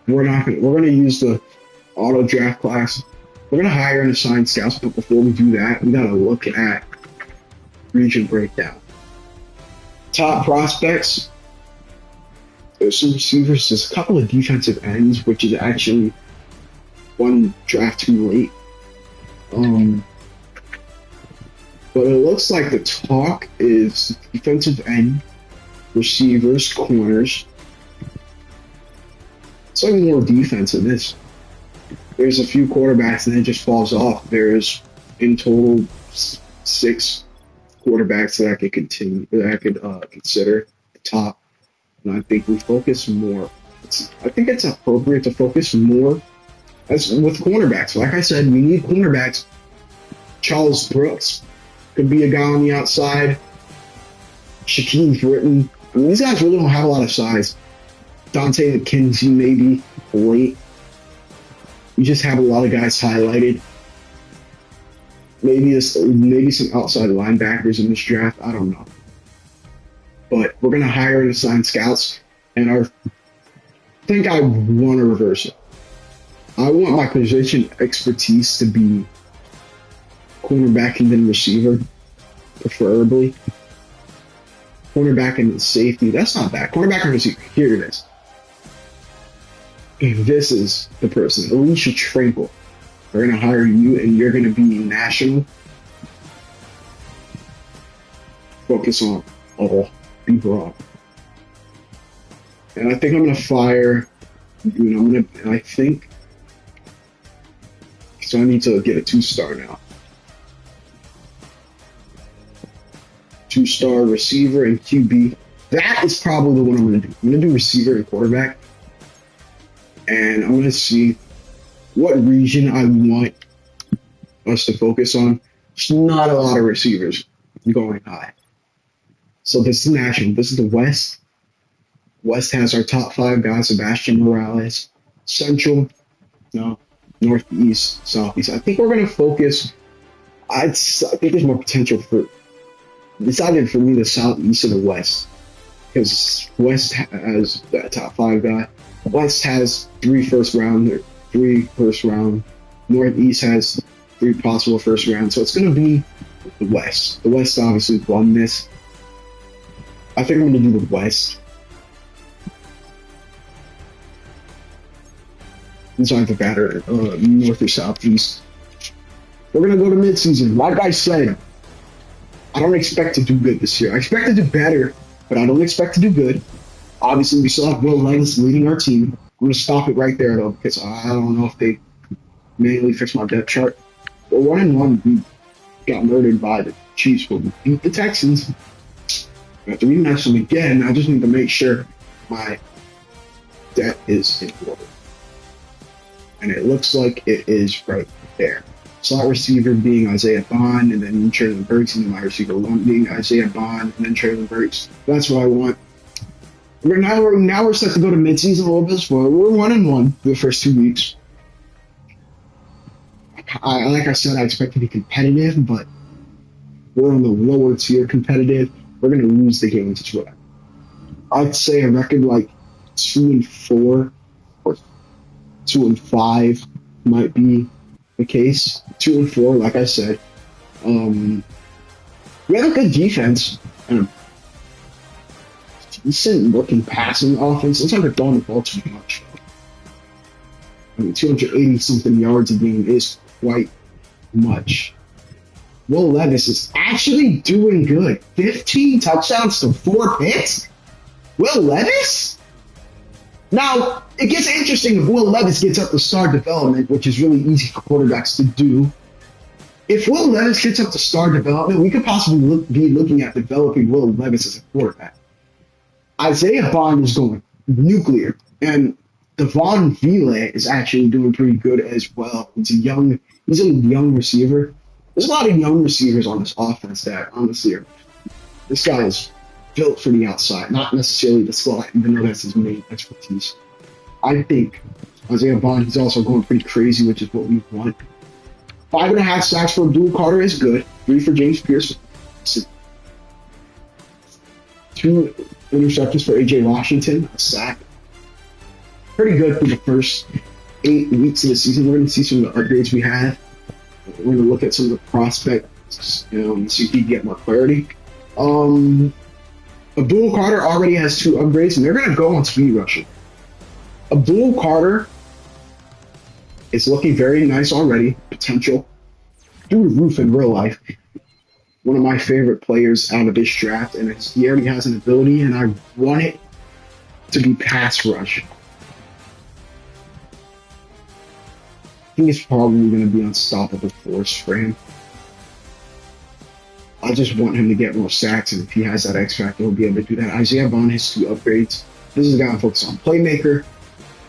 We're going to use the auto draft class. We're going to hire and assign scouts, but before we do that, we got to look at region breakdown. Top prospects. There's some receivers. There's a couple of defensive ends, which is actually one draft too late. But it looks like the talk is defensive end, receivers, corners. It's like more defense in this. There's a few quarterbacks and then it just falls off. There's in total 6 quarterbacks that I could consider the top. And I think we focus more. I think it's appropriate to focus more as with cornerbacks. Like I said, we need cornerbacks. Charles Brooks could be a guy on the outside. Shaquille Britton. I mean, these guys really don't have a lot of size. Dante McKenzie maybe late. We just have a lot of guys highlighted. Maybe some outside linebackers in this draft. I don't know. But we're going to hire and assign scouts. And I think I want to reverse it. I want my position expertise to be cornerback and then receiver, preferably. Cornerback and then safety. That's not bad. Cornerback and receiver. Here it is. This is the person. Alicia Tranquil. We're going to hire you and you're going to be national. Focus on all. Be broad. And I think I'm going to fire. I think. So I need to get a 2-star now. 2-star receiver and QB. That is probably the one I'm going to do. I'm going to do receiver and quarterback. And I'm going to see what region I want us to focus on. There's not a lot of receivers going high. So this is national. This is the West. West has our top 5 guys, Sebastian Morales. Central, no. Northeast, Southeast. I think we're going to focus. I think there's more potential for. Decided for me the Southeast and the West. Because West has that top 5 guy. West has 3 first round. Northeast has 3 possible first round. So it's going to be the West. The West obviously won this. I think I'm going to do the West. These aren't the better North or Southeast. We're going to go to midseason. Like I said, I don't expect to do good this year. I expect to do better, but I don't expect to do good. Obviously, we still have Will Levis leading our team. I'm going to stop it right there, though, because I don't know if they manually fixed my depth chart. But 1-1, we got murdered by the Chiefs, but we beat the Texans. I have to rematch them again. I just need to make sure my debt is in order. And it looks like it is right there. Slot receiver being Isaiah Bond, and then Traylon Burks, and then my receiver one being Isaiah Bond, and then Traylon Burks. That's what I want. Now we're set to go to midseason a little bit as well. We're 1-1 for the first 2 weeks. Like I said, I expect to be competitive, but we're on the lower tier competitive. We're going to lose the games as well. I'd say a record like 2-4 or 2-5 might be the case. 2-4, like I said. We have a good defense and a decent looking passing offense. It's like they're throwing the ball too much. I mean, 280 something yards a game is quite much. Will Levis is actually doing good. 15 touchdowns to 4 picks? Will Levis? Now, it gets interesting if Will Levis gets up to star development, which is really easy for quarterbacks to do. If Will Levis gets up to star development, we could possibly be looking at developing Will Levis as a quarterback. Isaiah Bond is going nuclear, and Devon Vile is actually doing pretty good as well. He's a young receiver. There's a lot of young receivers on this offense that, honestly, this guy is built for the outside, not necessarily the slot, even though that's his main expertise. I think Isaiah Bond is also going pretty crazy, which is what we want. 5.5 sacks for Abdul Carter is good. 3 for James Pierce. 2 interceptions for A.J. Washington. A sack. Pretty good for the first 8 weeks of the season. We're going to see some of the upgrades we have. We're going to look at some of the prospects, and see if we can get more clarity. Abdul Carter already has 2 upgrades, and they're going to go on speed rushing. Abdul Carter is looking very nice already. Potential through the roof in real life. One of my favorite players out of this draft, and he already has an ability, and I want it to be pass rush. I think it's probably going to be unstoppable force for him. I just want him to get more sacks, and if he has that X factor, he'll be able to do that. Isaiah Bond has 2 upgrades. This is a guy I'm focused on. Playmaker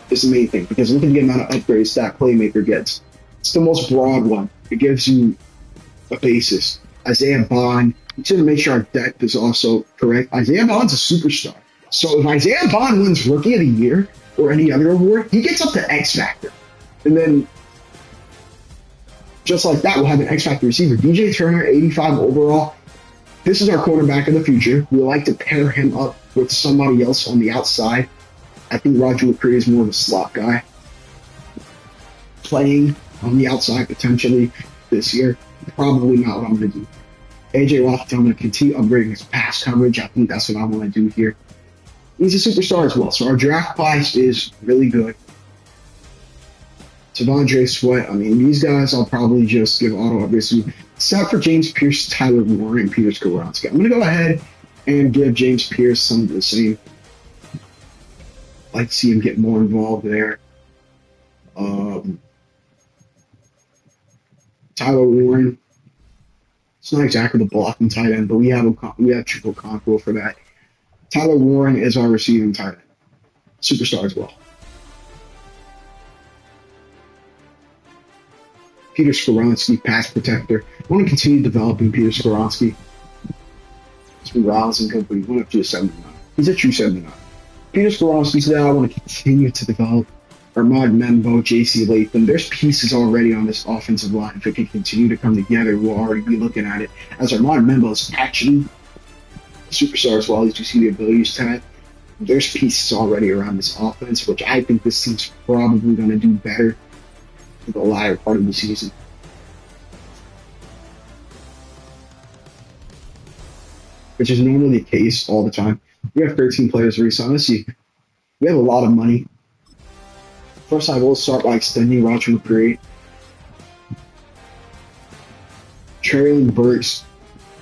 is the main thing, because look at the amount of upgrades that playmaker gets. It's the most broad one. It gives you a basis. Isaiah Bond, we should make sure our depth is also correct. Isaiah Bond's a superstar. So if Isaiah Bond wins Rookie of the Year or any other award, he gets up to X Factor. And then, just like that, we'll have an X Factor receiver. DJ Turner, 85 overall. This is our quarterback of the future. We like to pair him up with somebody else on the outside. I think Roger McCree is more of a slot guy. Playing on the outside potentially this year. Probably not what I'm going to do. A.J. Washington, I'm going to continue upgrading his pass coverage. I think that's what I want to do here. He's a superstar as well. So our draft class is really good. T'Vondre Sweat, I mean, these guys I'll probably just give auto upgrades to, except for James Pierce, Tyler Warren, and Peter Skoronski. I'm going to go ahead and give James Pierce some of the same. I'd like to see him get more involved there. Tyler Warren, it's not exactly the blocking tight end, but we have triple control for that. Tyler Warren is our receiving tight end. Superstar as well. Peter Skoronski, pass protector. I want to continue developing Peter Skoronski. It's been rousing good, but he went up to a 79. He's a true 79. Peter Skoronski's there. I want to continue to develop. Armand Membo, J.C. Latham. There's pieces already on this offensive line. If it can continue to come together, we'll already be looking at it. As Armand Membo is actually a superstar as well as you see the abilities to have. There's pieces already around this offense, which I think this team's probably going to do better for the latter part of the season. Which is normally the case all the time. We have 13 players to resign. Let's see. We have a lot of money. First, I will start by extending Roger McCree. Traylon Burks.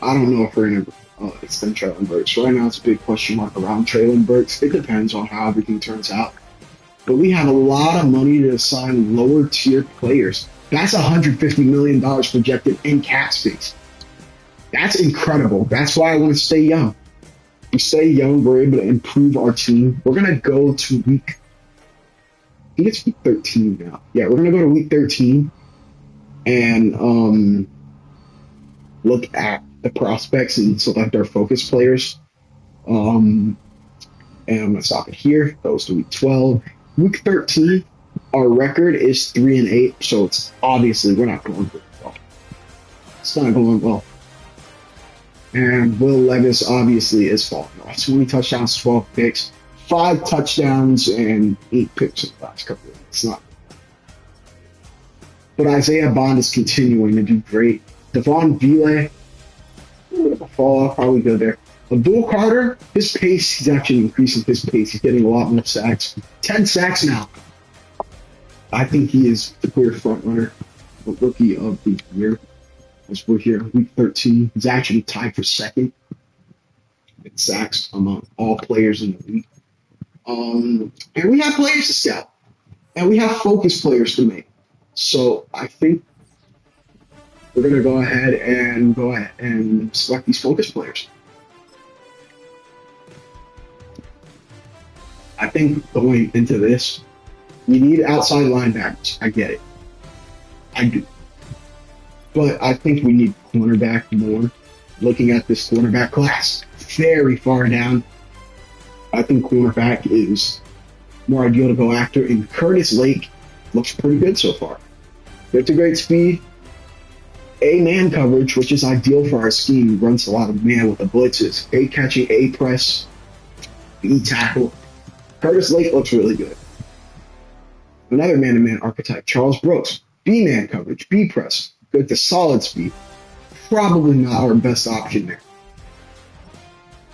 I don't know if we're going to extend Traylon Burks. Right now, it's a big question mark around Traylon Burks. It depends on how everything turns out. But we have a lot of money to assign lower tier players. That's $150 million projected in cap space. That's incredible. That's why I want to stay young. We stay young, we're able to improve our team. We're going to go to I think it's week 13 now. Yeah, we're going to go to week 13 and look at the prospects and select our focus players. And I'm going to stop it here. Goes to week 12. Week 13, our record is 3-8, so it's obviously we're not going very well. It's not going well. And Will Levis obviously is falling off. 20 touchdowns, 12 picks, 5 touchdowns, and 8 picks in the last couple of weeks. It's not. But Isaiah Bond is continuing to do great. Devon Vile, a little bit of a fall off, probably good there. Abdul Carter, his pace, he's actually increasing his pace. He's getting a lot more sacks. 10 sacks now. I think he is the clear front runner, the rookie of the year. As we're here, week 13, he's actually tied for second in sacks among all players in the league. And we have players to scout, and we have focus players to make. So I think we're going to go ahead and select these focus players. I think going into this, we need outside linebackers. I get it. I do. But I think we need cornerback more. Looking at this cornerback class, very far down. I think cornerback is more ideal to go after. And Curtis Lake looks pretty good so far. It's a great speed. A man coverage, which is ideal for our scheme. He runs a lot of man with the blitzes. A catching, A press, B tackle. Curtis Lake looks really good. Another man-to-man archetype, Charles Brooks. B man coverage, B press. Good to solid speed. Probably not our best option there.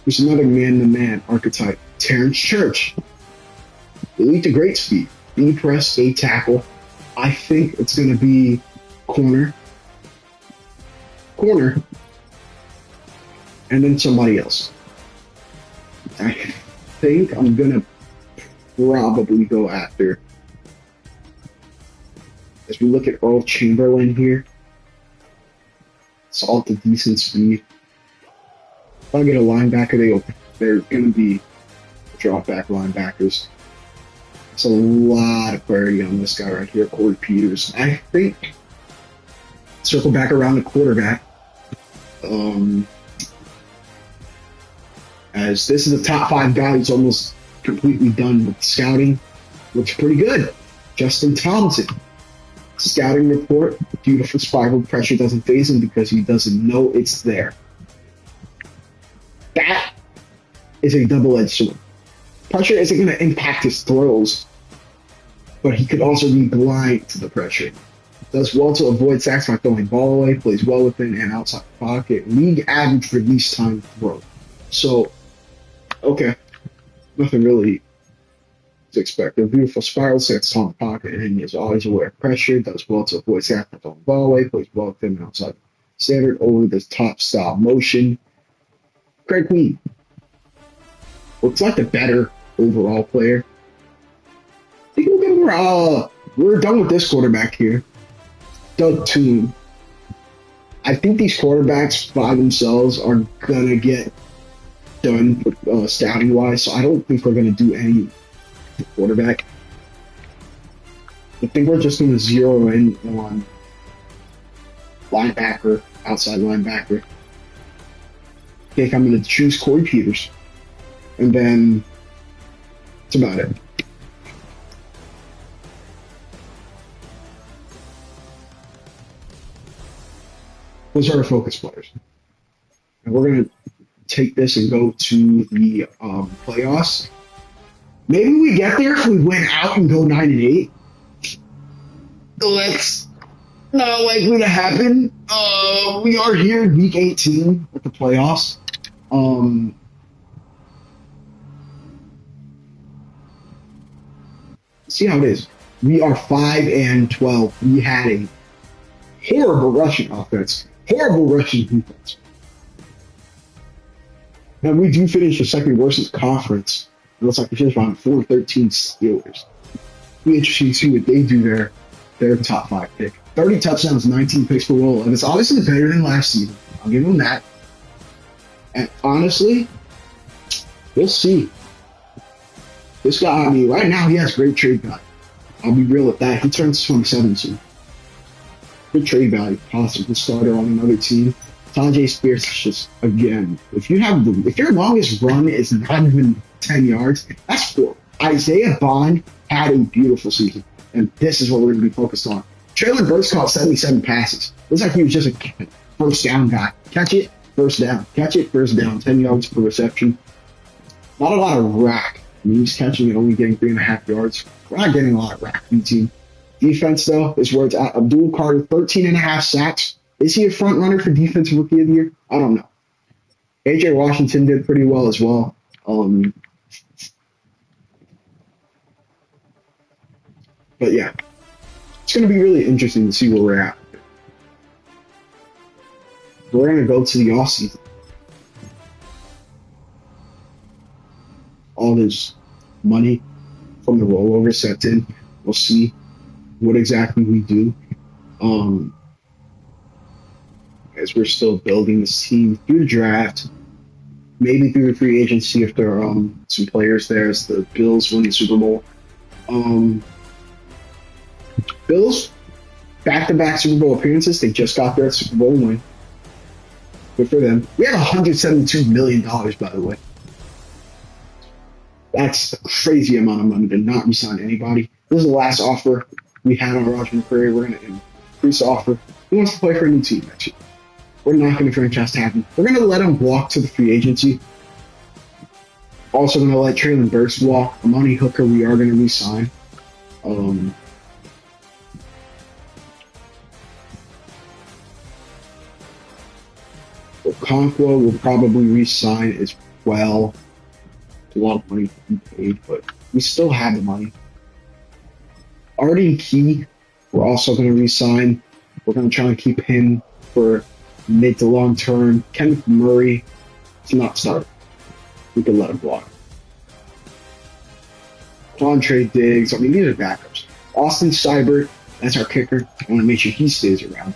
There's another man-to-man archetype, Terrence Church. Elite to great speed. B press, A tackle. I think it's going to be corner, and then somebody else. I think I'm going to probably go after, as we look at Earl Chamberlain here, salt to decent speed. If I get a linebacker, they're going to be drop back linebackers. It's a lot of clarity on this guy right here, Corey Peters. I think circle back around the quarterback. As this is a top 5 guy who's almost completely done with scouting. Looks pretty good. Justin Thompson. Scouting report, beautiful spiral. Pressure doesn't phase him because he doesn't know it's there. That is a double-edged sword. Pressure isn't going to impact his throws, but he could also be blind to the pressure. Does well to avoid sacks by throwing ball away, plays well within and outside the pocket. League average release time throw. So, okay. Nothing really to expect. A beautiful spiral sets on the pocket, and he is always aware of pressure. Does well to avoid sacks by throwing ball away, plays well within and outside standard over the top style motion. Craig Queen. Looks like the better overall player. I think we're done with this quarterback here. Doug Toon. I think these quarterbacks by themselves are gonna get done scouting wise, so I don't think we're gonna do any quarterback. I think we're just gonna zero in on linebacker, outside linebacker. I think I'm gonna choose Corey Peters, and then that's about it. Those are our focus players. And we're going to take this and go to the playoffs. Maybe we get there if we win out and go 9-8. That's not likely to happen. We are here in week 18 at the playoffs. See how it is. We are 5-12. We had a horrible rushing offense. Horrible rushing defense. And we do finish the second worst in the conference. It looks like we finished on 4-13 Steelers. Be interesting to see what they do there. Their top five pick. 30 touchdowns, 19 picks for Will Levis. Obviously better than last season. I'll give him that. And honestly, we'll see. This guy, I mean, right now he has great trade value. I'll be real with that. He turns 27 soon. Good trade value, possible starter on another team. Tajay Spears is just, again, if your longest run is not even 10 yards, that's poor. Isaiah Bond had a beautiful season, and this is what we're going to be focused on. Traylon Burks caught 77 passes. Looks like he was just a first down guy. Catch it, first down. Catch it, first down. 10 yards per reception. Not a lot of rack. I mean, he's catching it, only getting 3.5 yards. We're not getting a lot of rack from the team. Defense, though, is where it's at. Abdul Carter, 13.5 sacks. Is he a front runner for Defensive Rookie of the Year? I don't know. AJ Washington did pretty well as well. But yeah, it's going to be really interesting to see where we're at. We're going to go to the offseason. All this money from the rollover sets in. We'll see what exactly we do. As we're still building this team through the draft, maybe through the free agency if there are some players there as the Bills win the Super Bowl. Bills, back-to-back Super Bowl appearances. They just got their Super Bowl win. Good for them. We have $172 million, by the way. That's a crazy amount of money to not re-sign anybody. This is the last offer we had on Roger McCreary. We're going to increase the offer. He wants to play for a new team next year. We're not going to franchise tag him. We're going to let him walk to the free agency. Also going to let Traylon Burks walk. Amani Hooker, we are going to re-sign. Okonkwo will probably re-sign as well. A lot of money to be paid, but we still have the money. Arden Key, we're also going to re-sign. We're going to try and keep him for mid to long term. Kenneth Murray is not starting. We can let him walk. Quantre Diggs, I mean, these are backups. Austin Seibert, that's our kicker. I want to make sure he stays around.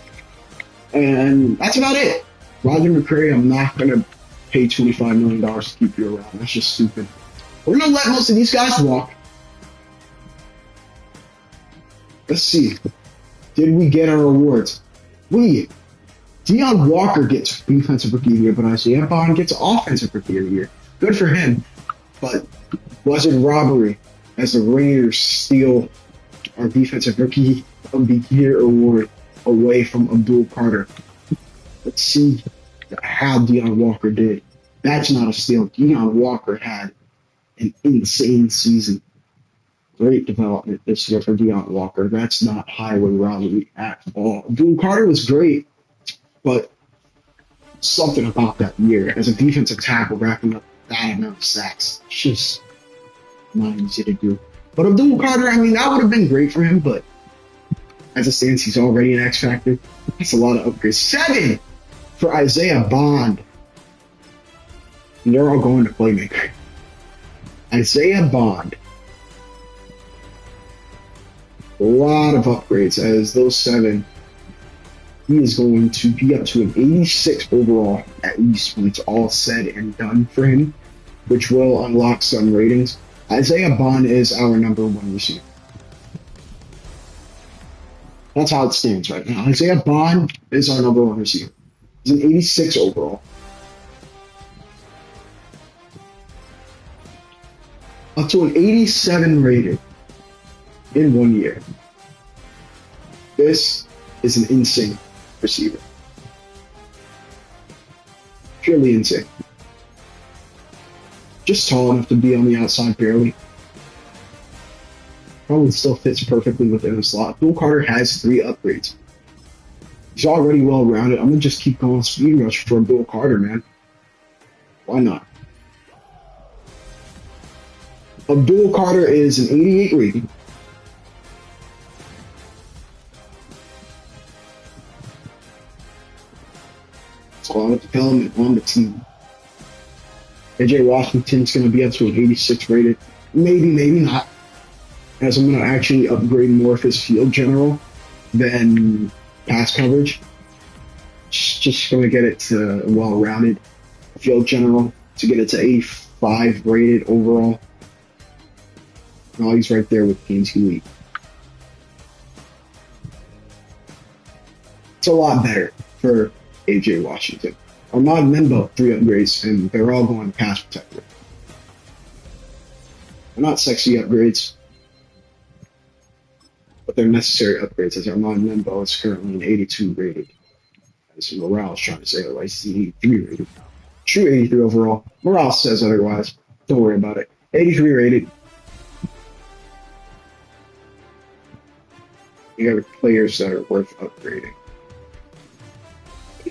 And that's about it. Roger McCreary, I'm not going to pay $25 million to keep you around. That's just stupid. We're going to let most of these guys walk. Let's see. Did we get our rewards? Deion Walker gets Defensive Rookie of the Year, but Isaiah Bond gets Offensive Rookie of the Year. Good for him. But was it robbery as the Raiders steal our Defensive Rookie of the Year award away from Abdul Carter? Let's see how Deion Walker did. That's not a steal. Deion Walker had an insane season. Great development this year for Deion Walker. That's not highway robbery at all. Abdul Carter was great, but something about that year as a defensive tackle racking up that amount of sacks, it's just not easy to do. But Abdul Carter, I mean, that would have been great for him, but as it stands, he's already an X Factor. That's a lot of upgrades. 7 for Isaiah Bond. And they're all going to playmaker. Isaiah Bond. A lot of upgrades as those 7. He is going to be up to an 86 overall, at least when it's all said and done for him, which will unlock some ratings. Isaiah Bond is our number 1 receiver. That's how it stands right now. Isaiah Bond is our number 1 receiver. He's an 86 overall. Up to an 87 rated in 1 year. This is an insane receiver. Purely insane. Just tall enough to be on the outside barely. Probably still fits perfectly within the slot. Abdul Carter has 3 upgrades. He's already well rounded. I'm gonna just keep going speed rush for Abdul Carter, man. Why not? Abdul Carter is an 88 rating. It's a lot of development on the team. AJ Washington's going to be up to an 86 rated. Maybe, maybe not. As I'm going to actually upgrade more of his field general than pass coverage. Just going to get it to well-rounded field general to get it to 85 rated overall. Oh, he's right there with Games Elite. It's a lot better for AJ Washington. Ahmad Membo, 3 upgrades, and they're all going to pass protector. They're not sexy upgrades, but they're necessary upgrades, as Ahmad Membo is currently an 82 rated. As Morales trying to say otherwise, he's 83 rated. True 83 overall. Morales says otherwise. Don't worry about it. 83 rated. You have players that are worth upgrading.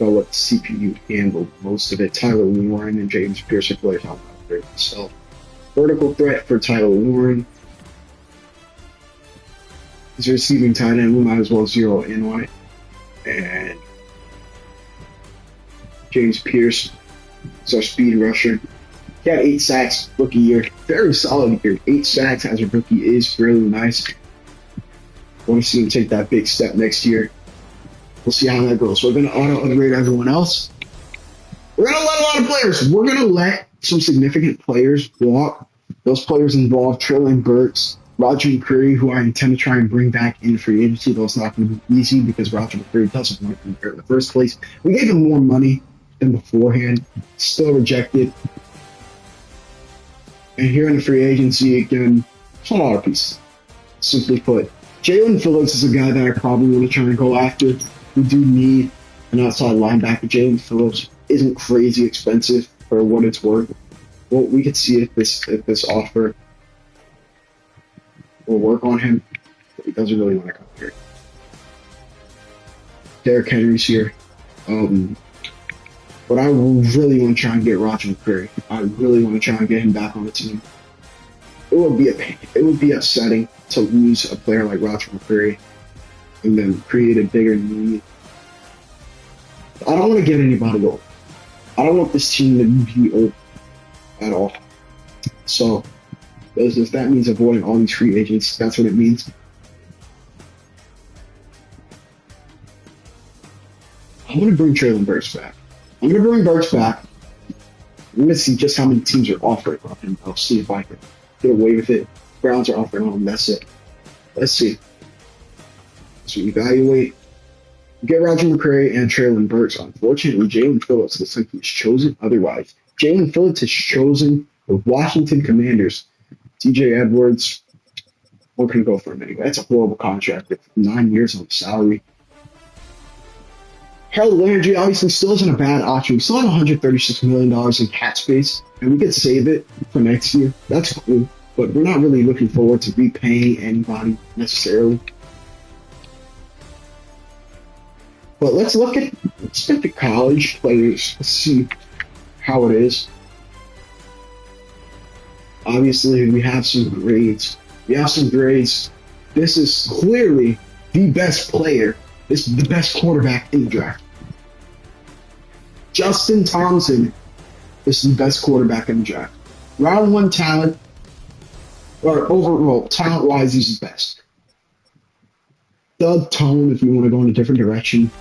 I'll let the CPU handle most of it. Tyler Warren and James Pierce are players on upgrade themselves. Vertical threat for Tyler Warren. He's a receiving tight end. We might as well zero in on it. And James Pierce is our speed rusher. He had 8 sacks rookie year. Very solid year. 8 sacks as a rookie is really nice. Want to see him take that big step next year. We'll see how that goes. We're going to auto-upgrade everyone else. We're going to let a lot of players. We're going to let some significant players walk. Those players involve Traylon Burks, Roger McCreary, who I intend to try and bring back in free agency, though it's not going to be easy because Roger McCreary doesn't want to be there in the first place. We gave him more money than beforehand. Still rejected. And here in the free agency, again, it's a lot of pieces. Simply put, Jalen Phillips is a guy that I probably want to try and go after. We do need an outside linebacker. Jalen Phillips isn't crazy expensive for what it's worth. Well, we could see if this offer will work on him, but he doesn't really want to come here. Derrick Henry's here. But I really want to try and get Roger McCreary. I really want to try and get him back on the team. It would be a pain. It would be upsetting to lose a player like Roger McCreary and then create a bigger need. I don't want to get anybody old. I don't want this team to be old at all. So, if that means avoiding all these free agents, that's what it means. I'm going to bring Traylon Burks back. I'm going to bring Burks back. I'm going to see just how many teams are offering on him. I'll see if I can get away with it. Browns are offering on him. That's it. Let's see. So evaluate. Get Roger McCreary and Traylon Burks. Unfortunately, Jalen Phillips looks like he's chosen otherwise. Jalen Phillips has chosen the Washington Commanders. TJ Edwards, what can go for him anyway? That's a horrible contract with 9 years on salary. Harold Landry obviously still isn't a bad option. We still have $136 million in cap space, and we could save it for next year. That's cool, but we're not really looking forward to repaying anybody necessarily. But let's look at the college players. Let's see how it is. Obviously, we have some grades. This is clearly the best player. This is the best quarterback in the draft. Justin Thompson is the best quarterback in the draft. Round 1 talent, or overall, talent-wise, he's the best. Doug Tone, if you want to go in a different direction.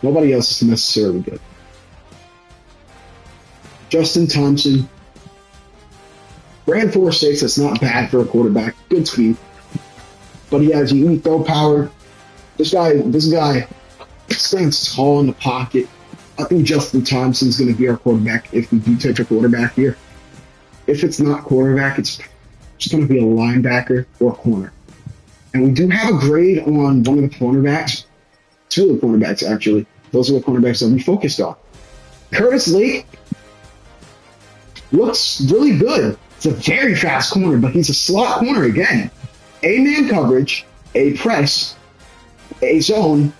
Nobody else is necessarily good. Justin Thompson ran 4.6. That's not bad for a quarterback. Good speed. But he has unique throw power. This guy stands tall in the pocket. I think Justin Thompson's going to be our quarterback if we do take a quarterback here. If it's not quarterback, it's just going to be a linebacker or a corner. And we do have a grade on one of the cornerbacks. 2 of the cornerbacks, actually. Those are the cornerbacks that we focused on. Curtis Lake looks really good. It's a very fast corner, but he's a slot corner again. A-man coverage, a press, a zone.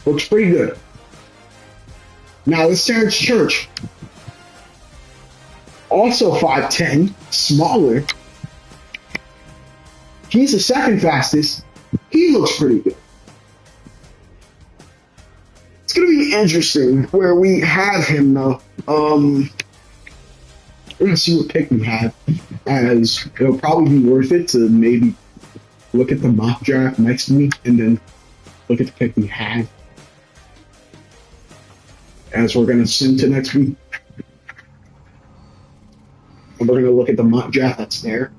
Looks pretty good. Now, this Terrence Church, also 5'10", smaller. He's the second fastest. He looks pretty good. It's going to be interesting where we have him though. We're gonna see what pick we have, as it'll probably be worth it to maybe look at the mock draft next week and then look at the pick we have, as we're gonna sim to next week. And we're gonna look at the mock draft that's there.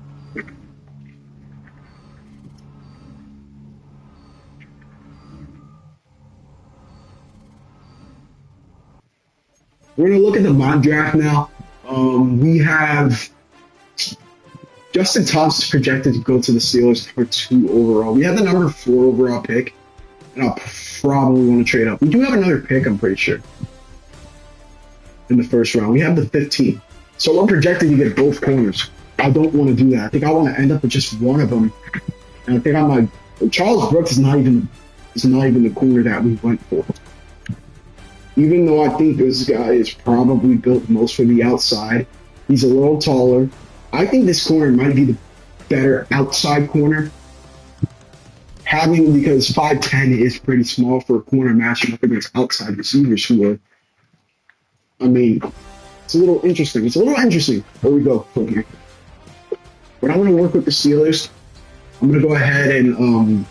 We're gonna look at the mock draft now. We have Justin Thompson projected to go to the Steelers for 2 overall. We have the number 4 overall pick, and I'll probably want to trade up. We do have another pick, I'm pretty sure, in the first round. We have the 15th. So we're projected to get both corners. I don't want to do that. I think I want to end up with just one of them. And I think I'm like, Charles Brooks is not even the corner that we went for. Even though I think this guy is probably built most for the outside, he's a little taller. I think this corner might be the better outside corner. Because 5'10" is pretty small for a corner matching up against outside receivers who are, I mean, it's a little interesting. Where we go from here. But I'm going to work with the Steelers. I'm going to go ahead and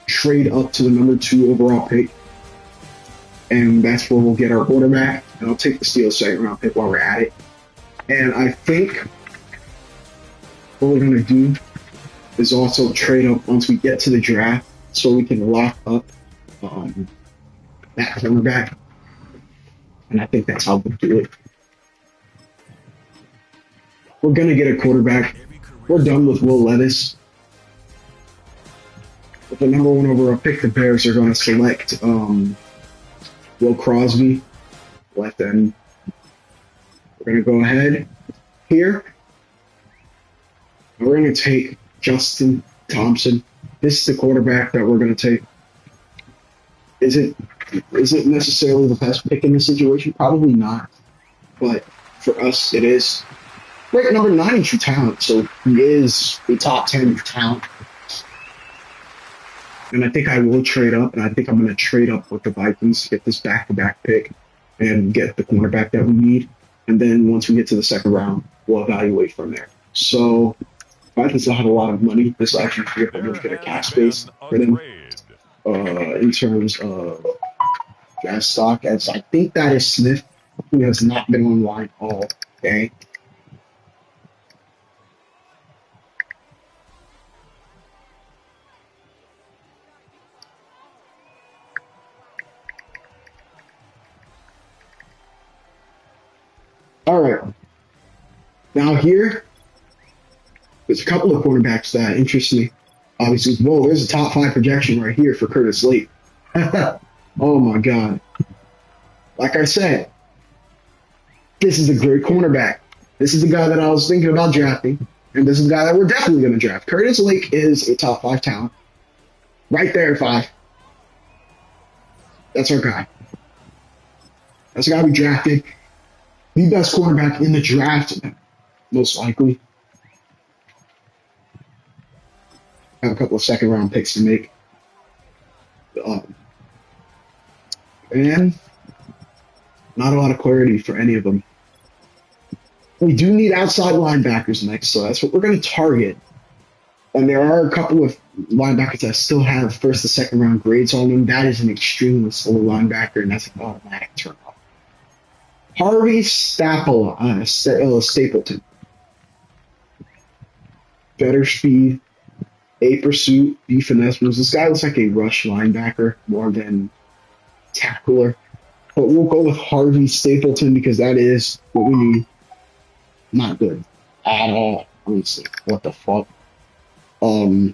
trade up to the number 2 overall pick. And that's where we'll get our quarterback. And I'll take the Steelers second round pick while we're at it. And I think what we're going to do is also trade up once we get to the draft so we can lock up that cornerback. And I think that's how we'll do it. We're going to get a quarterback. We're done with Will Levis. With the number 1 overall pick, the Bears are going to select Will Crosby, left end. We're going to go ahead here. We're going to take Justin Thompson. This is the quarterback that we're going to take. Is it necessarily the best pick in this situation? Probably not. But for us, it is. Right, number 9 in true talent, so he is a top 10 talent. And I think I will trade up, and I think I'm going to trade up with the Vikings to get this back-to-back pick and get the cornerback that we need. And then once we get to the second round, we'll evaluate from there. So Vikings will have a lot of money. This will actually be a really good cap space for them in terms of draft stock. As I think that is Smith, who has not been online all day. All right. Now here, there's a couple of cornerbacks that interest me. Obviously, whoa, there's a top 5 projection right here for Curtis Lake. Oh my God. Like I said, this is a great cornerback. This is the guy that I was thinking about drafting, and this is the guy that we're definitely going to draft. Curtis Lake is a top 5 talent. Right there at 5. That's our guy. That's the guy we drafted. The best cornerback in the draft, most likely. I have a couple of second round picks to make. And not a lot of clarity for any of them. We do need outside linebackers next, so that's what we're going to target. And there are a couple of linebackers that still have first and second round grades on them. That is an extremely slow linebacker, and that's an automatic turnoff. Harvey Stapleton. Better speed, A pursuit, B finesse moves. This guy looks like a rush linebacker more than tackler. But we'll go with Harvey Stapleton because that is what we need. Not good at all. Let me see. What the fuck? All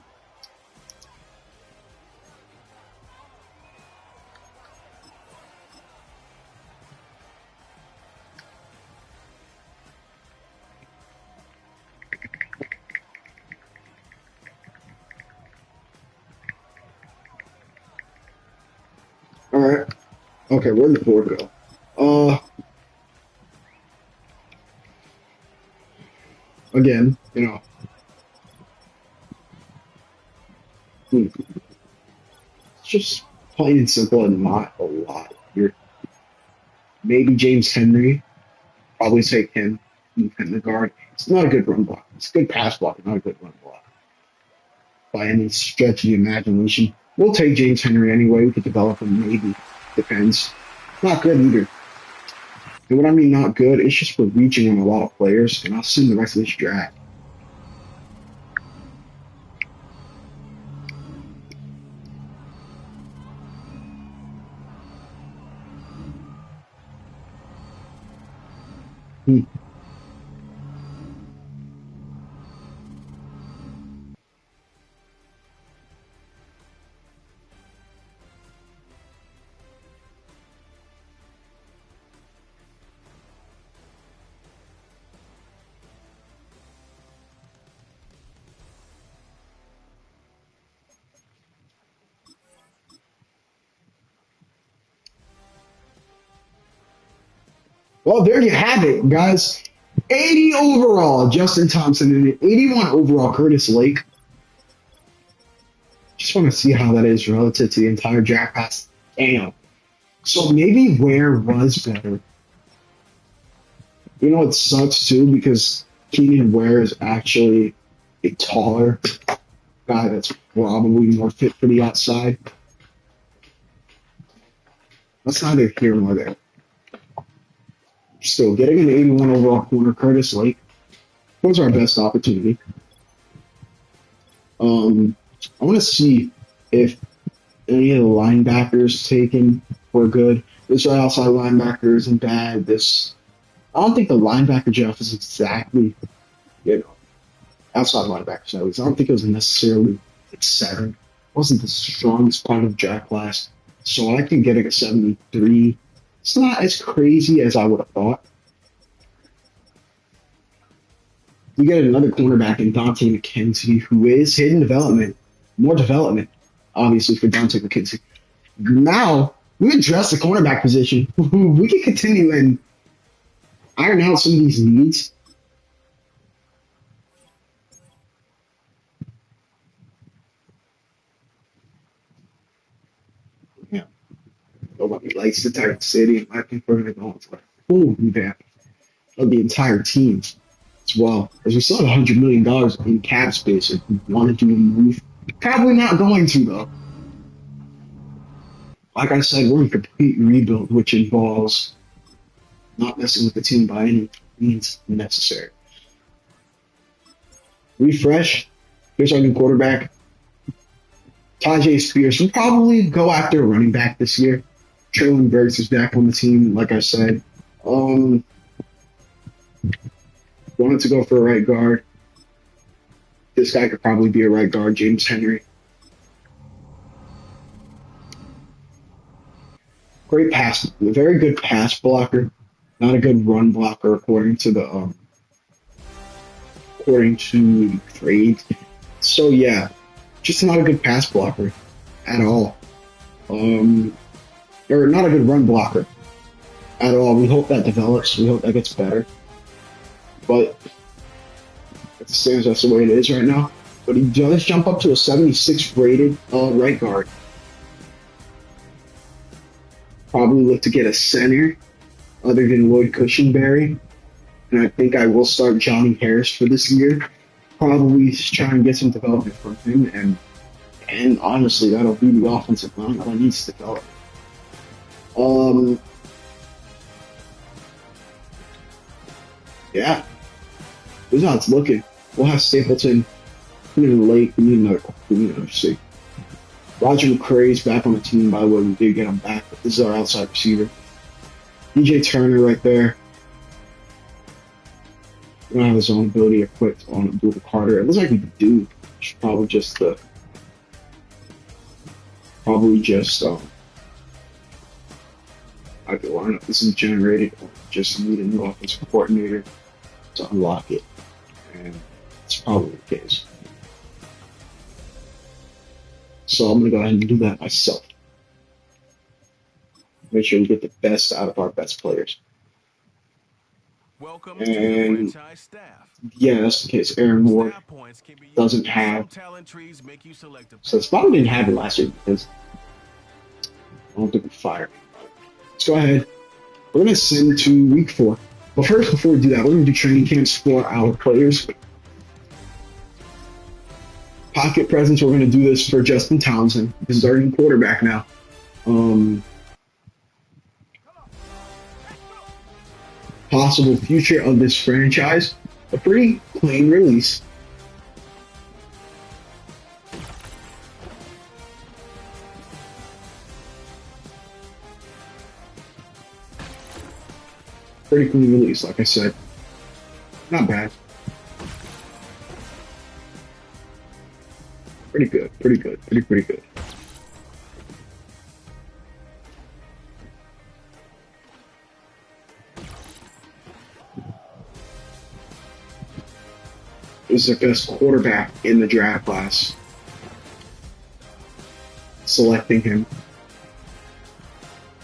right. Okay, where'd the board go? Again, it's just plain and simple and not a lot here. Maybe James Henry. Probably take him. Move him to guard. It's not a good run block. It's a good pass block, not a good run block by any stretch of the imagination. We'll take James Henry anyway. We could develop him, maybe. Depends. Not good either. And what I mean not good, it's just we're reaching on a lot of players, and I'll send the rest of this draft. Hmm. Well, there you have it, guys. 80 overall, Justin Thompson, and an 81 overall, Curtis Lake. Just want to see how that is relative to the entire draft class. Damn. So maybe Ware was better. You know, it sucks too because Keenan Ware is actually a taller guy that's probably more fit for the outside. That's neither here nor there. Still, getting an 81 overall corner, Curtis Lake, was our best opportunity. I want to see if any of the linebackers taken were good. This outside linebacker isn't bad. I don't think the linebacker draft is exactly, outside linebackers. I don't think it was necessarily exciting. It wasn't the strongest part of the draft class. So I can get it a 73. It's not as crazy as I would have thought. We get another cornerback in Dante McKenzie, who is hidden development. More development, obviously, for Dante McKenzie. Now, we address the cornerback position. We can continue and iron out some of these needs. Yeah. Nobody likes the Titan City. I think we're going to go into a full revamp of the entire team as well. As we still have $100 million in cap space if we wanted to move. Probably not going to, though. Like I said, we're in complete rebuild, which involves not messing with the team by any means necessary. Refresh. Here's our new quarterback. Tajay Spears. We'll probably go after a running back this year. Traylon Burks is back on the team, like I said. Wanted to go for a right guard. This guy could probably be a right guard, James Henry. Great pass, very good pass blocker. Not a good run blocker according to the trade. So yeah, just not a good pass blocker at all. Or not a good run blocker at all. We hope that develops. We hope that gets better. But it stands that's the way it is right now. But he does jump up to a 76 rated right guard. Probably look to get a center other than Lloyd Cushenberry. And I think I will start Johnny Harris for this year. Probably try and get some development from him. And honestly, that'll be the offensive line that needs to develop. Yeah. This is how it's looking. We'll have Stapleton in the late. We need another safety. Roger McCray's back on the team, by the way. We did get him back, but this is our outside receiver. DJ Turner right there. We don't have his own ability equipped on Abdul Carter. It looks like we do. Probably just I could line up. This is generated. Just need a new offensive coordinator to unlock it. And it's probably the case. So I'm going to go ahead and do that myself. Make sure we get the best out of our best players. Welcome to the franchise staff. Yeah, that's the case. Aaron Moore doesn't have. So it's probably didn't have it last year because I don't think we fired him. Let's go ahead. We're gonna send to week 4. But first, before we do that, we're gonna do training camps for our players. Pocket presence. We're gonna do this for Justin Townsend. This is our new quarterback now. Possible future of this franchise. A pretty clean release. Pretty clean release, like I said. Not bad. Pretty good, pretty good, pretty good. This is the best quarterback in the draft class. Selecting him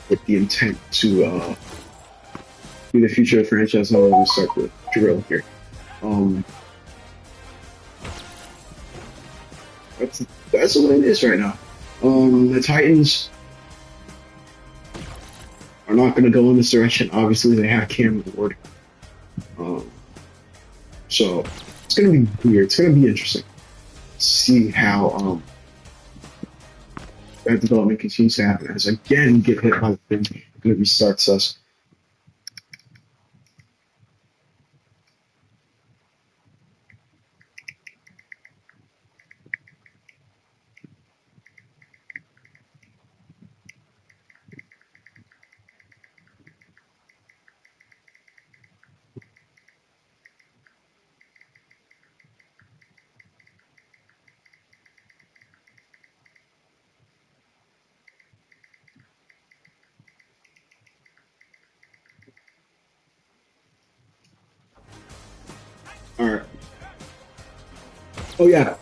with the intent to be the future of the franchise. Now we're going to start the drill here. That's the way it is right now. The Titans are not going to go in this direction. Obviously, they have Cam Ward. So it's going to be weird. It's going to be interesting to see how that development continues to happen. As again, get hit by the thing, going to restarts us. All right. Oh yeah,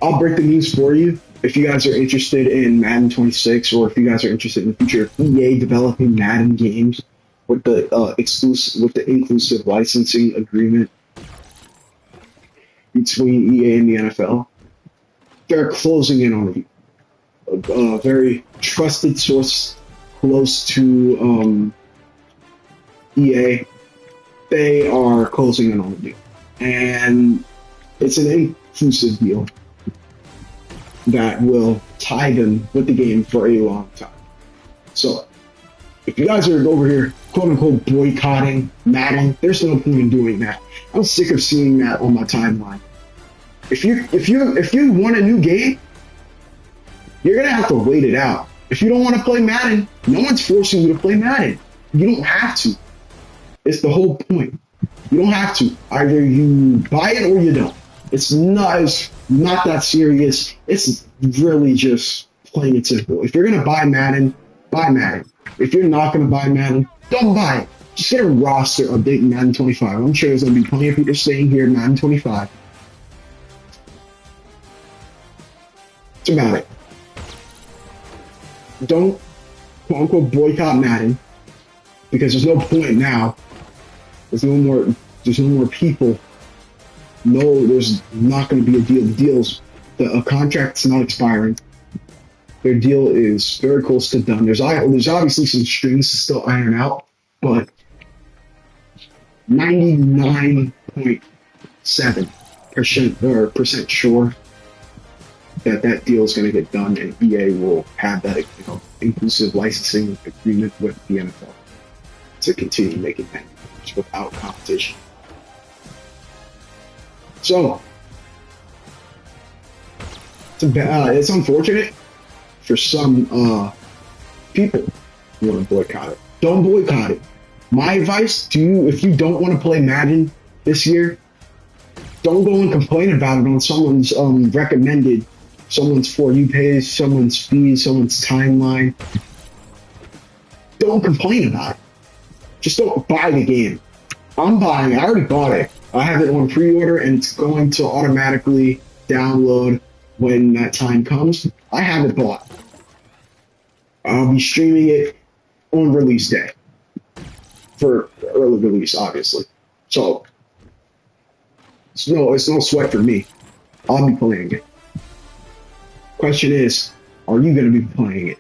I'll break the news for you. If you guys are interested in Madden 26, or if you guys are interested in the future of EA developing Madden games with the inclusive licensing agreement between EA and the NFL, they're closing in on a very trusted source close to EA. They are closing in on the deal, and it's an inclusive deal that will tie them with the game for a long time. So, if you guys are over here, quote unquote, boycotting Madden, there's no point in doing that. I'm sick of seeing that on my timeline. If you want a new game, you're gonna have to wait it out. If you don't want to play Madden, no one's forcing you to play Madden. You don't have to. It's the whole point. You don't have to. Either you buy it or you don't. It's not that serious. It's really just plain and simple. If you're gonna buy Madden, buy Madden. If you're not gonna buy Madden, don't buy it. Just get a roster update in Madden 25. I'm sure there's gonna be plenty of people staying here in Madden 25. It's about it. Don't quote unquote boycott Madden, because there's no point now. There's no more people. No, there's not going to be a deal. A contract's not expiring. Their deal is very close to done. There's obviously some strings to still iron out, but 99.7% sure that deal is going to get done, and EA will have that inclusive licensing agreement with the NFL to continue making that without competition. So it's unfortunate for some people who want to boycott it. Don't boycott it. My advice to you, if you don't want to play Madden this year, don't go and complain about it on someone's recommended, someone's For You page, someone's feed, someone's timeline. Don't complain about it. Just don't buy the game. I'm buying it. I already bought it. I have it on pre-order, and it's going to automatically download when that time comes. I have it bought. I'll be streaming it on release day for early release, obviously. So it's no sweat for me. I'll be playing it. Question is, are you going to be playing it?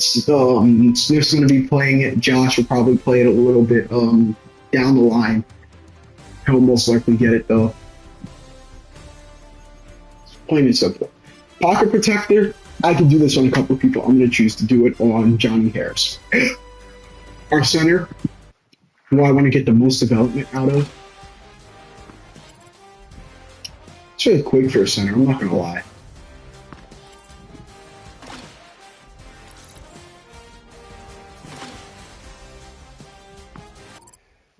Smith's going to be playing it. Josh will probably play it a little bit down the line. He'll most likely get it though. It's plain and simple. Pocket protector. I can do this on a couple of people. I'm going to choose to do it on Johnny Harris. Our center, who I want to get the most development out of. It's really quick for a center. I'm not going to lie.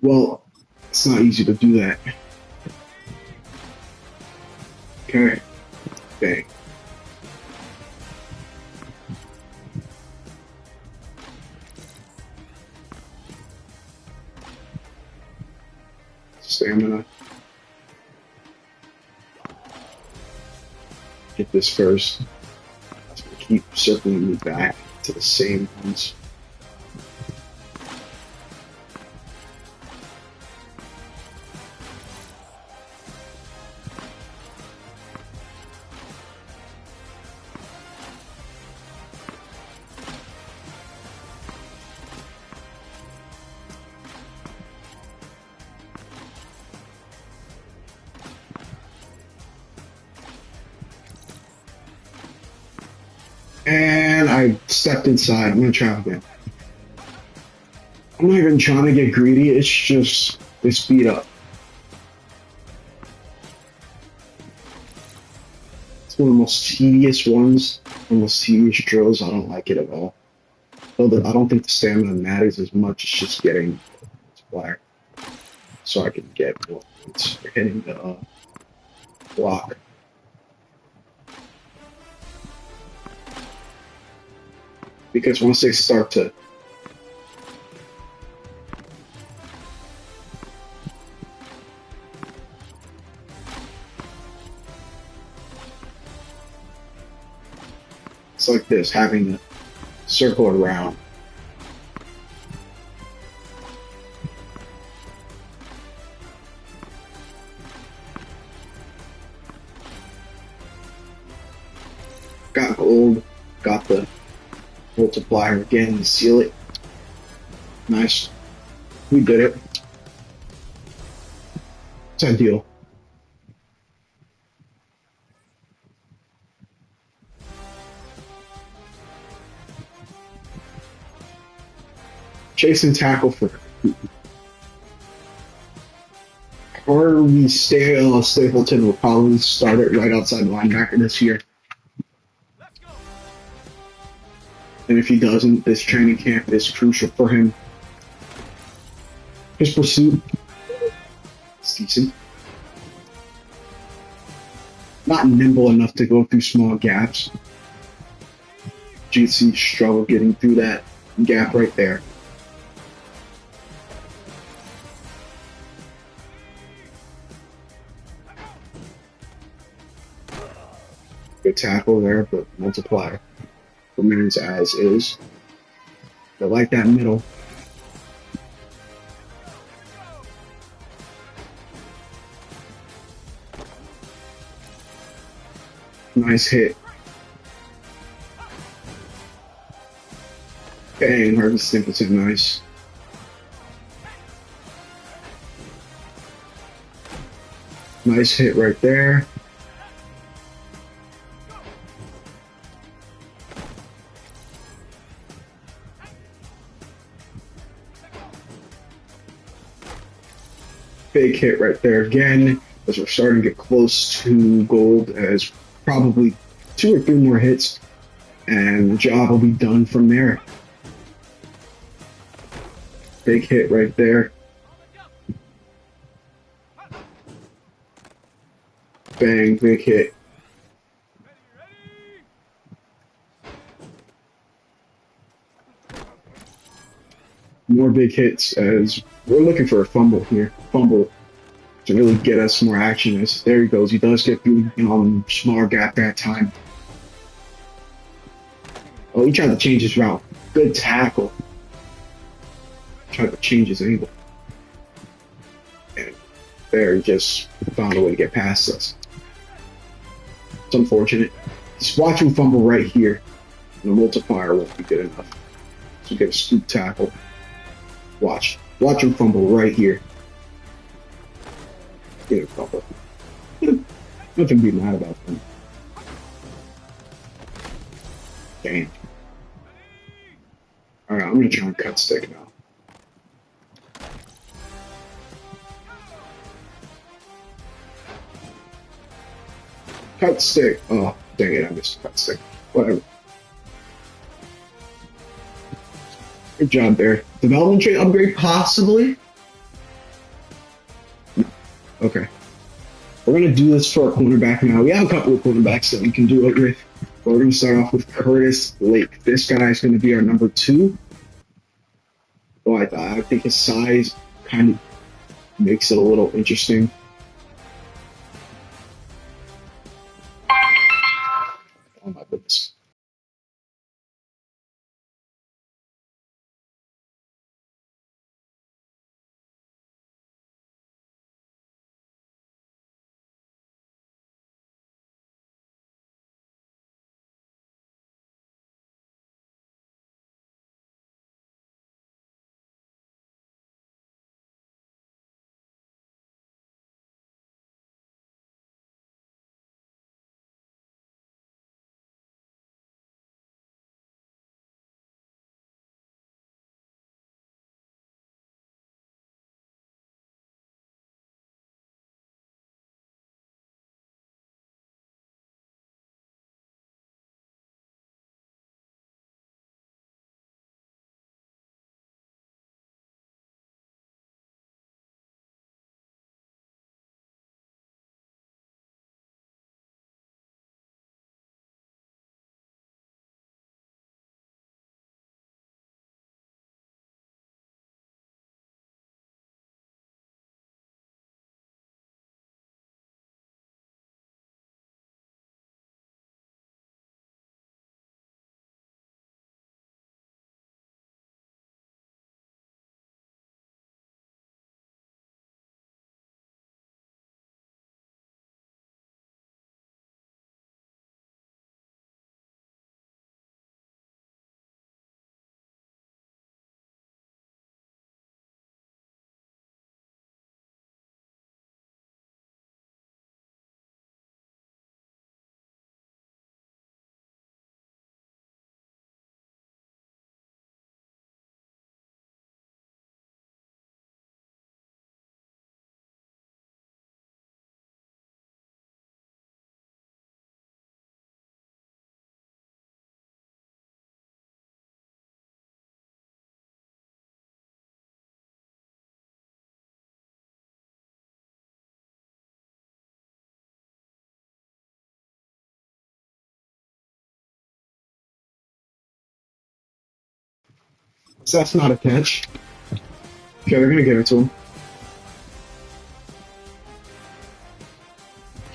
Well, it's not easy to do that. Okay. Bang. Stamina. Get this first. It's going to keep circling me back to the same ones. And I stepped inside. I'm going to try again. I'm not even trying to get greedy. It's just they speed up. It's one of the most tedious ones. One of the most tedious drills. I don't like it at all. Although I don't think the stamina matters as much. It's just getting black. So I can get more points for hitting the block. Because once they start to it's like this, having to circle around. Got gold, got the multiplier again to seal it. Nice. We did it. It's ideal. Chase and tackle for Harvey Stapleton will probably start it right outside linebacker this year. And if he doesn't, this training camp is crucial for him. His pursuit is decent. Not nimble enough to go through small gaps. GC struggle getting through that gap right there. Good tackle there, but multiplier remains as is. But like that middle. Nice hit. Bang, Harvey Stapleton, nice. Nice hit right there. Big hit right there again, as we're starting to get close to gold, as probably 2 or 3 more hits, and the job will be done from there. Big hit right there. Bang, big hit. More big hits, as we're looking for a fumble here. Fumble to really get us more action. As there he goes. He does get through smaller gap that time. Oh, he tried to change his route. Good tackle. Tried to change his angle. And there he just found a way to get past us. It's unfortunate. Just watch him fumble right here. The multiplier won't be good enough to get a scoop tackle. Watch him fumble right here. Get a fumble. Nothing to be mad about them. Damn. Alright, I'm gonna try and cut stick now. Cut stick. Oh, dang it, I missed cut stick. Whatever. Good job there. Development trait upgrade, possibly? No. Okay. We're going to do this for our cornerback now. We have a couple of cornerbacks that we can do it with. But we're going to start off with Curtis Blake. This guy is going to be our number 2. Oh, I think his size kind of makes it a little interesting. Oh my goodness. So that's not a catch. Okay, they're going to give it to him.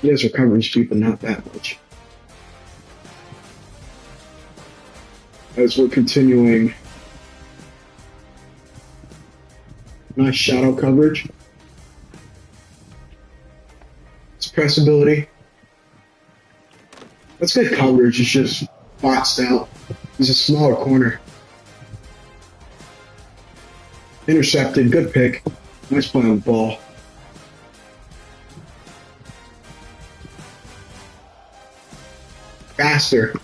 He has recovery speed, but not that much. As we're continuing. Nice shadow coverage. Suppressibility. That's good coverage. It's just boxed out. He's a smaller corner. Intercepted. Good pick. Nice play on the ball. Faster.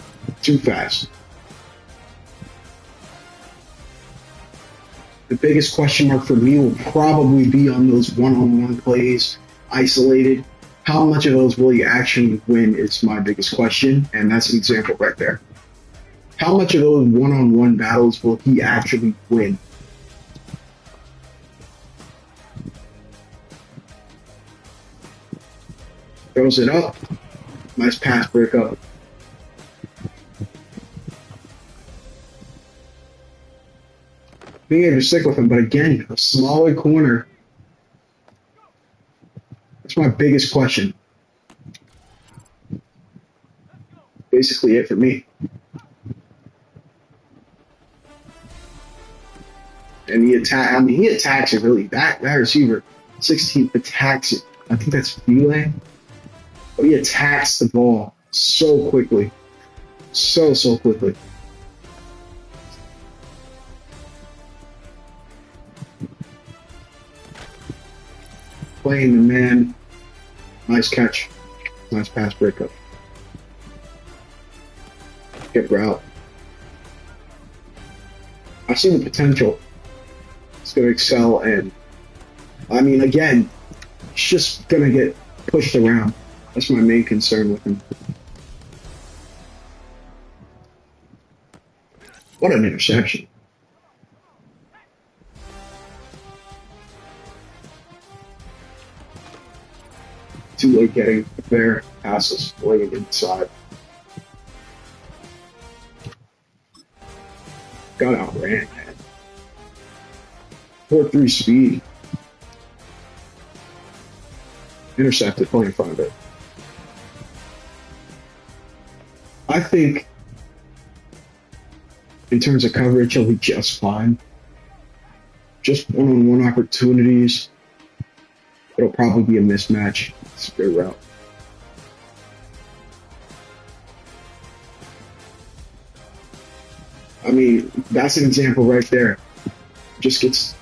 Too fast. The biggest question mark for me will probably be on those one-on-one plays, isolated. How much of those will you actually win is my biggest question, and that's an example right there. How much of those one-on-one battles will he actually win? Throws it up. Nice pass breakup. Being able to stick with him, but again, a smaller corner. That's my biggest question. Basically it for me. And he attacks it really. That receiver, 16th, attacks it. I think that's File. But he attacks the ball so quickly. So quickly. playing the man. Nice catch. Nice pass breakup. Get route. I see the potential. It's going to excel, and I mean, again, it's just going to get pushed around. That's my main concern with him. What an interception. Too late getting there. Passes laying inside. Got outran, man. 4.3 speed. Intercepted, playing in front of it. I think in terms of coverage, he'll be just fine. Just one-on-one opportunities. It'll probably be a mismatch. It's a good route. I mean, that's an example right there. Just gets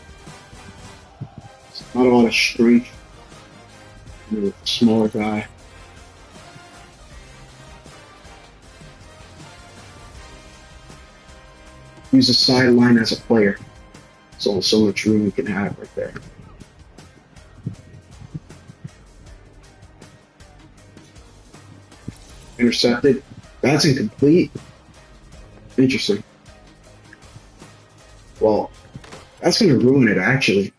not a lot of strength. Smaller guy. Use the sideline as a player. So much room we can have right there. Intercepted. That's incomplete. Interesting. Well, that's going to ruin it, actually.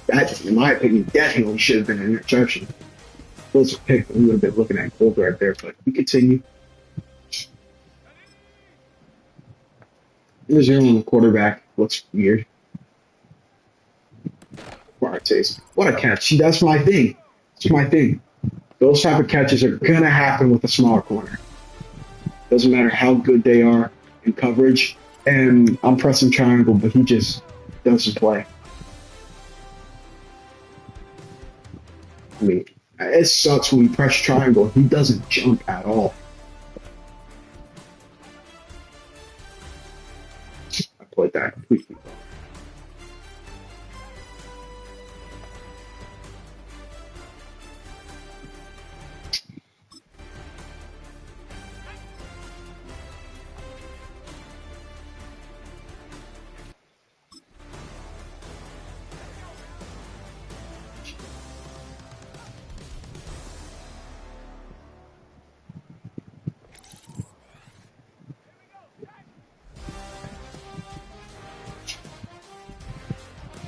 That, in my opinion, definitely should have been an interception. If it was a pick, we would have been looking at gold right there, but we continue. There's zero on the quarterback. Looks weird. Taste. What a catch. See, that's my thing. That's my thing. Those type of catches are going to happen with a smaller corner. Doesn't matter how good they are in coverage. And I'm pressing triangle, but he just doesn't play. I mean, it sucks when we press triangle. He doesn't jump at all. I played that completely wrong.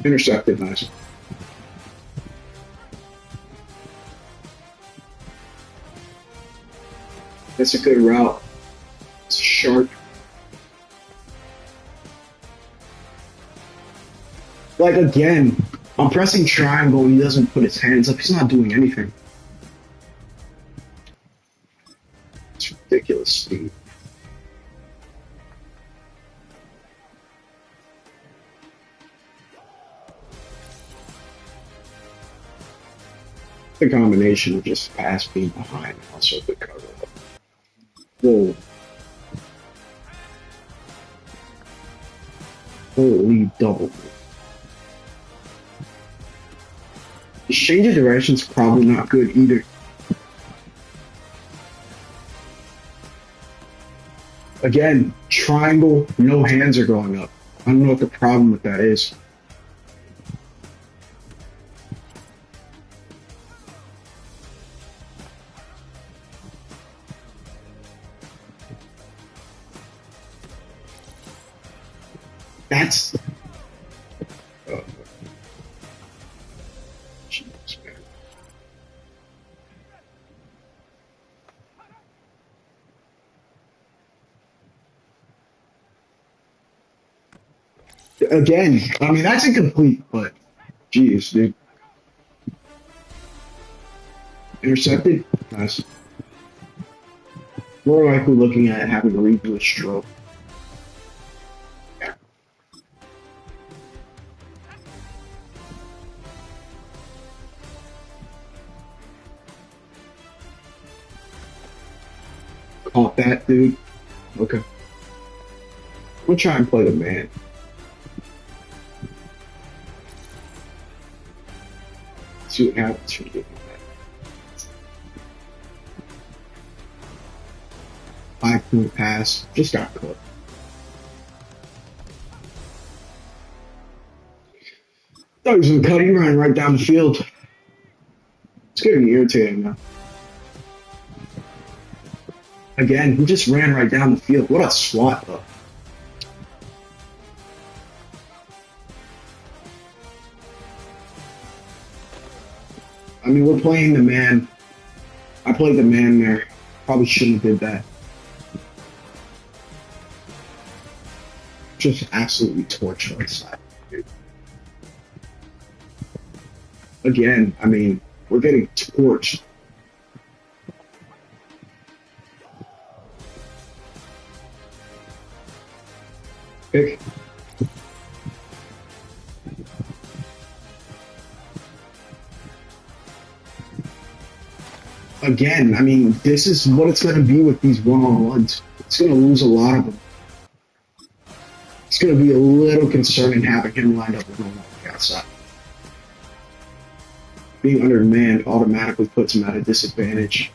Intercepted, nice. That's a good route. It's sharp. Like, again, I'm pressing triangle and he doesn't put his hands up. He's not doing anything. It's ridiculous speed. The combination of just pass being behind and also the cover. Whoa. Holy double. The change of direction's probably not good either. Again, triangle, no hands are going up. I don't know what the problem with that is. That's Jesus, man. Again, I mean that's incomplete, but geez, dude. Intercepted? Nice. More likely looking at having a redo a stroke. Caught that, dude. Okay. We'll try and play the man. See what happens from doing that. 5-point pass. Just got cooked. Thought he was going to cut. He ran right down the field. It's getting irritating now. Again, he just ran right down the field. What a swat, though. I mean, we're playing the man. I played the man there. Probably shouldn't have did that. Just absolutely torture on side, dude. Again, I mean, we're getting torched. Pick. Again, I mean, this is what it's going to be with these one-on-ones. It's going to lose a lot of them. It's going to be a little concerning having him lined up with no one on the outside. Being undermanned automatically puts him at a disadvantage.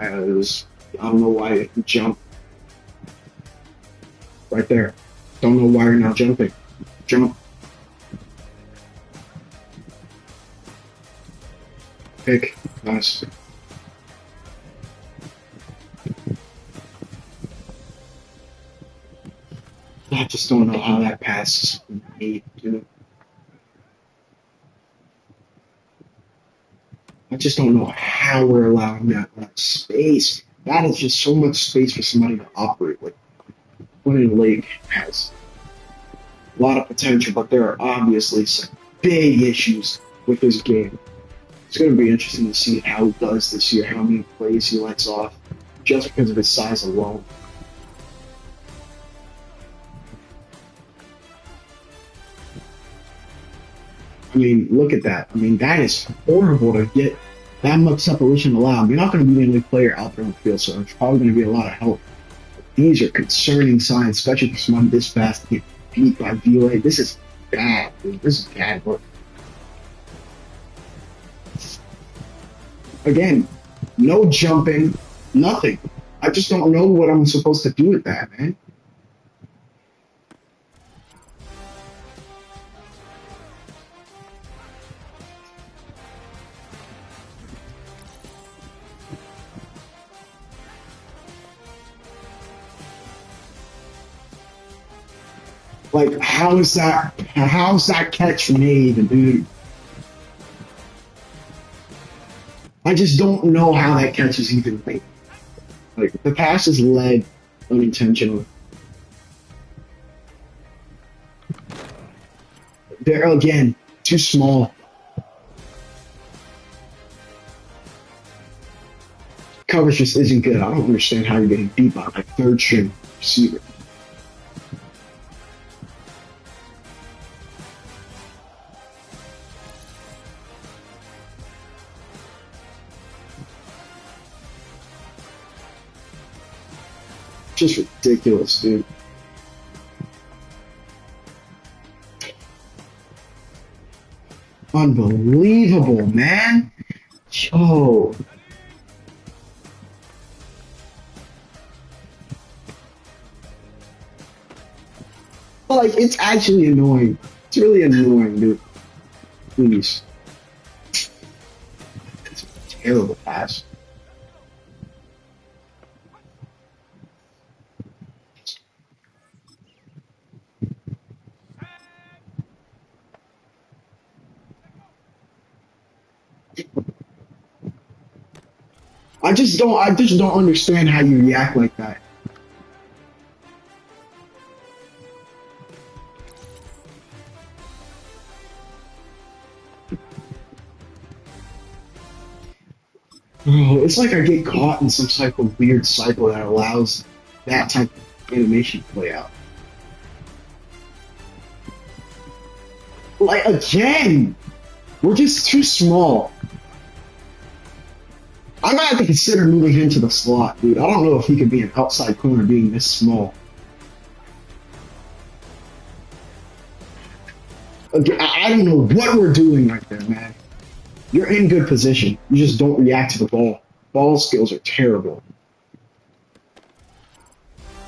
I don't know why it jumped. Right there. Don't know why you're not jumping. Jump. Pick. Nice. I just don't know how that pass is made, dude. I just don't know how we're allowing that much space. That is just so much space for somebody to operate with. Winning Lake has a lot of potential, but there are obviously some big issues with his game. It's going to be interesting to see how he does this year, how many plays he lets off, just because of his size alone. I mean, look at that. I mean, that is horrible to get that much separation allowed. You're not going to be the only player out there on the field, so there's probably going to be a lot of help. But these are concerning signs, especially for someone this fast to get beat by VLA. This is bad, dude. This is bad work. Again, no jumping, nothing. I just don't know what I'm supposed to do with that, man. Like, how's that catch made, dude? I just don't know how that catch is even made. Like, the pass is led unintentionally. They're, again, too small. Coverage just isn't good. I don't understand how you're getting beat by a third string receiver. Just ridiculous, dude. Unbelievable, man. Yo. Like, it's actually annoying. It's really annoying, dude. Please. It's a terrible pass. I just don't understand how you react like that. Bro, it's like I get caught in some type of weird cycle that allows that type of animation to play out. Like, again, we're just too small. I might have to consider moving him to the slot, dude. I don't know if he could be an outside corner being this small. Again, I don't know what we're doing right there, man. You're in good position. You just don't react to the ball. Ball skills are terrible.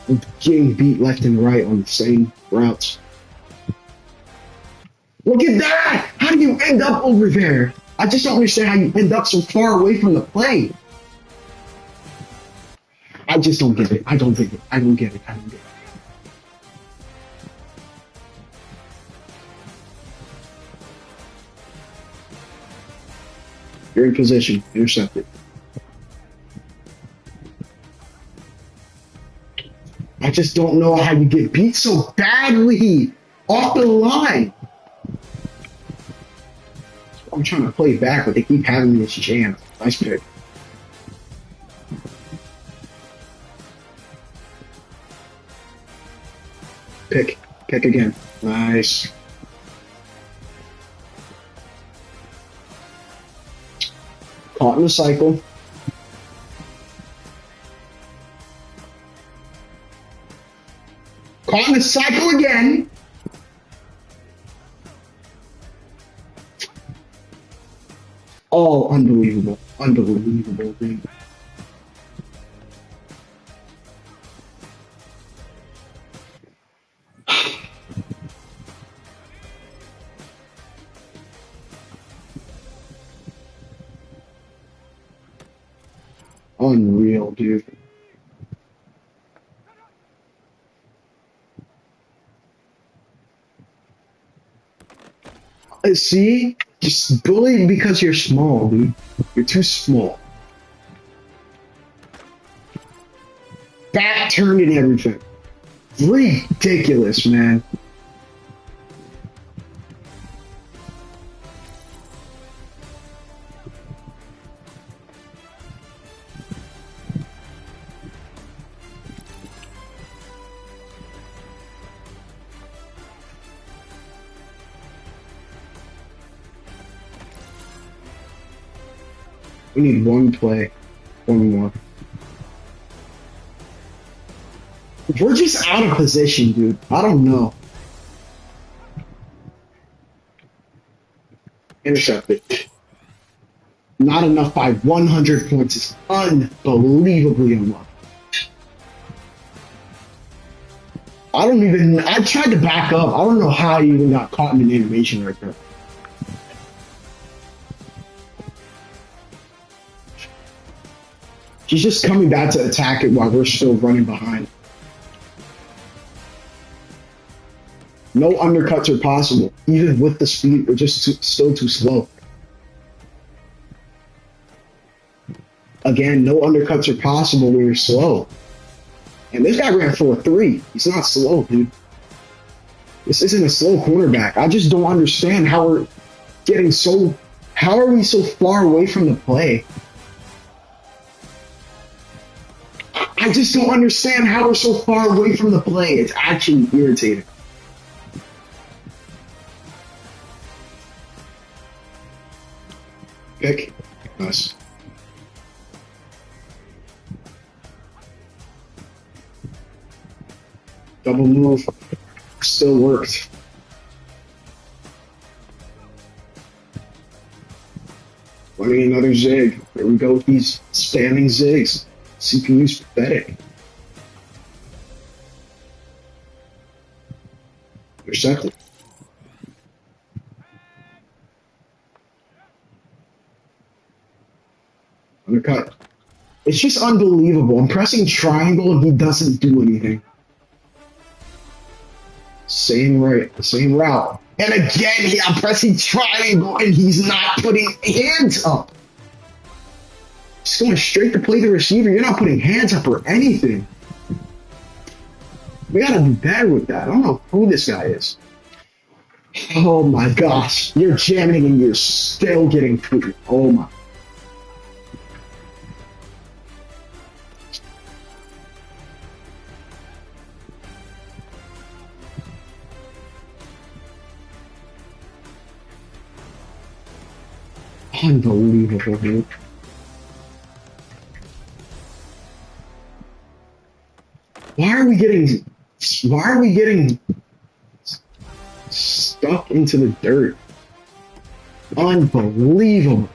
You're getting beat left and right on the same routes. Look at that! How do you end up over there? I just don't understand how you end up so far away from the play. I just don't get it. I don't get it. I don't get it. I don't get it. You're in position. Intercepted. I just don't know how you get beat so badly off the line. I'm trying to play back, but they keep having this jam. Nice pick. Pick. Pick again. Nice. Caught in the cycle. Caught in the cycle again. Oh, unbelievable. Unbelievable, dude. Unreal, dude. See? Just bully because you're small, dude. You're too small. Back turned and everything. Ridiculous, man. We need one play. One more. We're just out of position, dude. I don't know. Intercepted. Not enough by 100 points. It's unbelievably unlucky. I tried to back up. I don't know how I even got caught in an animation right there. She's just coming back to attack it while we're still running behind. No undercuts are possible. Even with the speed, we're just still too slow. Again, no undercuts are possible when you're slow. And this guy ran 4.3. He's not slow, dude. This isn't a slow cornerback. I just don't understand how we're getting so... How are we so far away from the play? I just don't understand how we're so far away from the play. It's actually irritating. Pick. Nice. Double move. Still worked. Running another zig. There we go with these spamming zigs. CPU's pathetic. Intercepted. Undercut. It's just unbelievable. I'm pressing triangle and he doesn't do anything. Same route. And again, I'm pressing triangle and he's not putting hands up. Just going straight to play the receiver. You're not putting hands up or anything. We gotta do better with that. I don't know who this guy is. Oh my gosh. You're jamming and you're still getting through. Oh my. Unbelievable, dude. Why are we getting stuck into the dirt? Unbelievable.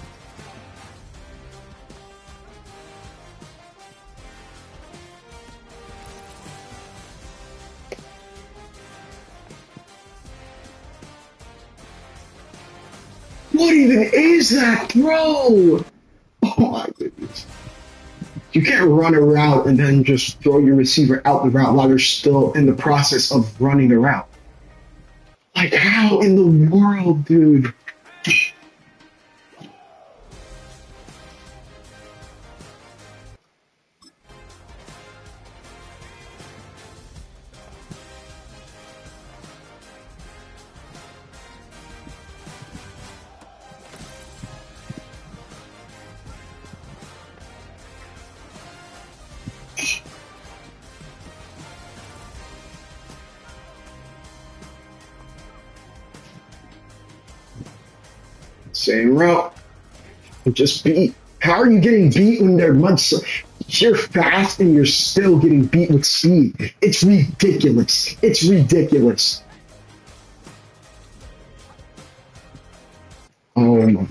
What even is that, bro? Oh my goodness. You can't run a route and then just throw your receiver out the route while you're still in the process of running the route. Like, how in the world, dude? Same route. Just beat. How are you getting beat when they're much? You're fast and you're still getting beat with speed. It's ridiculous. It's ridiculous. Oh my.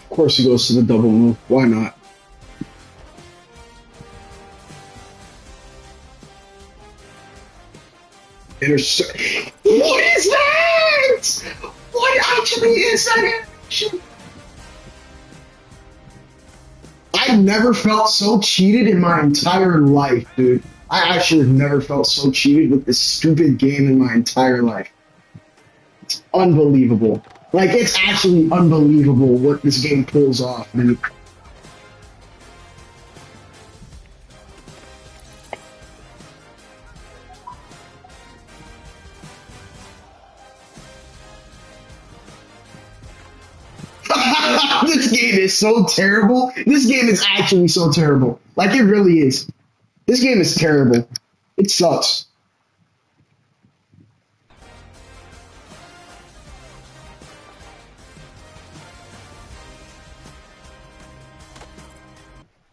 Of course he goes to the double move. Why not? Intercept. What is that? What actually is that animation? I've never felt so cheated in my entire life, dude. I actually have never felt so cheated with this stupid game in my entire life. It's unbelievable. Like, it's actually unbelievable what this game pulls off, man. This game is so terrible. This game is actually so terrible. Like, it really is. This game is terrible. It sucks.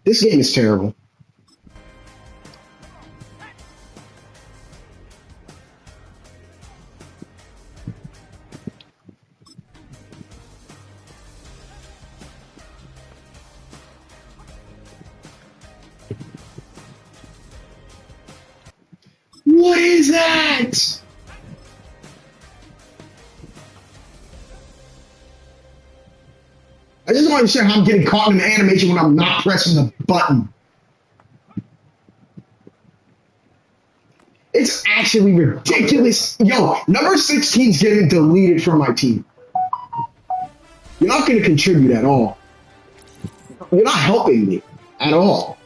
This game is terrible. What is that? I just don't understand how I'm getting caught in an animation when I'm not pressing the button. It's actually ridiculous. Yo, number 16's getting deleted from my team. You're not going to contribute at all. You're not helping me at all.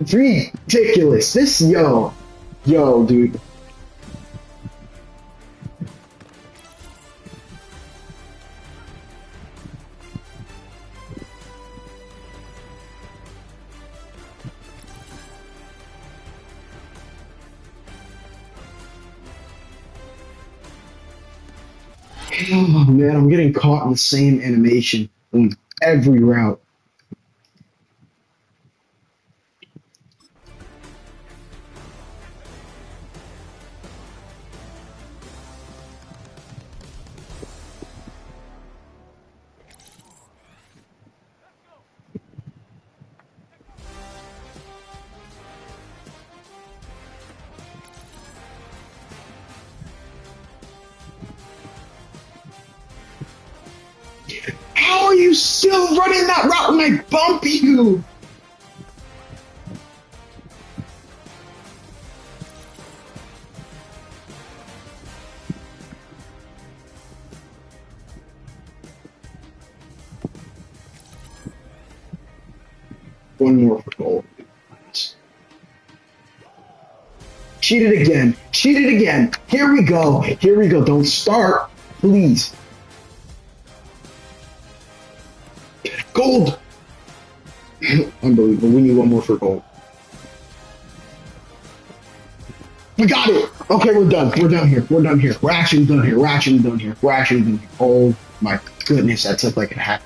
It's ridiculous. Yo, dude. Oh man, I'm getting caught in the same animation on every route. still running that route when I bump you? One more for goal. Cheated again. Cheated again. Here we go. Here we go. Don't start, please. Gold. Unbelievable. We need one more for gold. We got it. Okay, we're done. We're done here. We're done here. We're actually done here. We're actually done here. We're actually done here. Oh my goodness, that took like a half.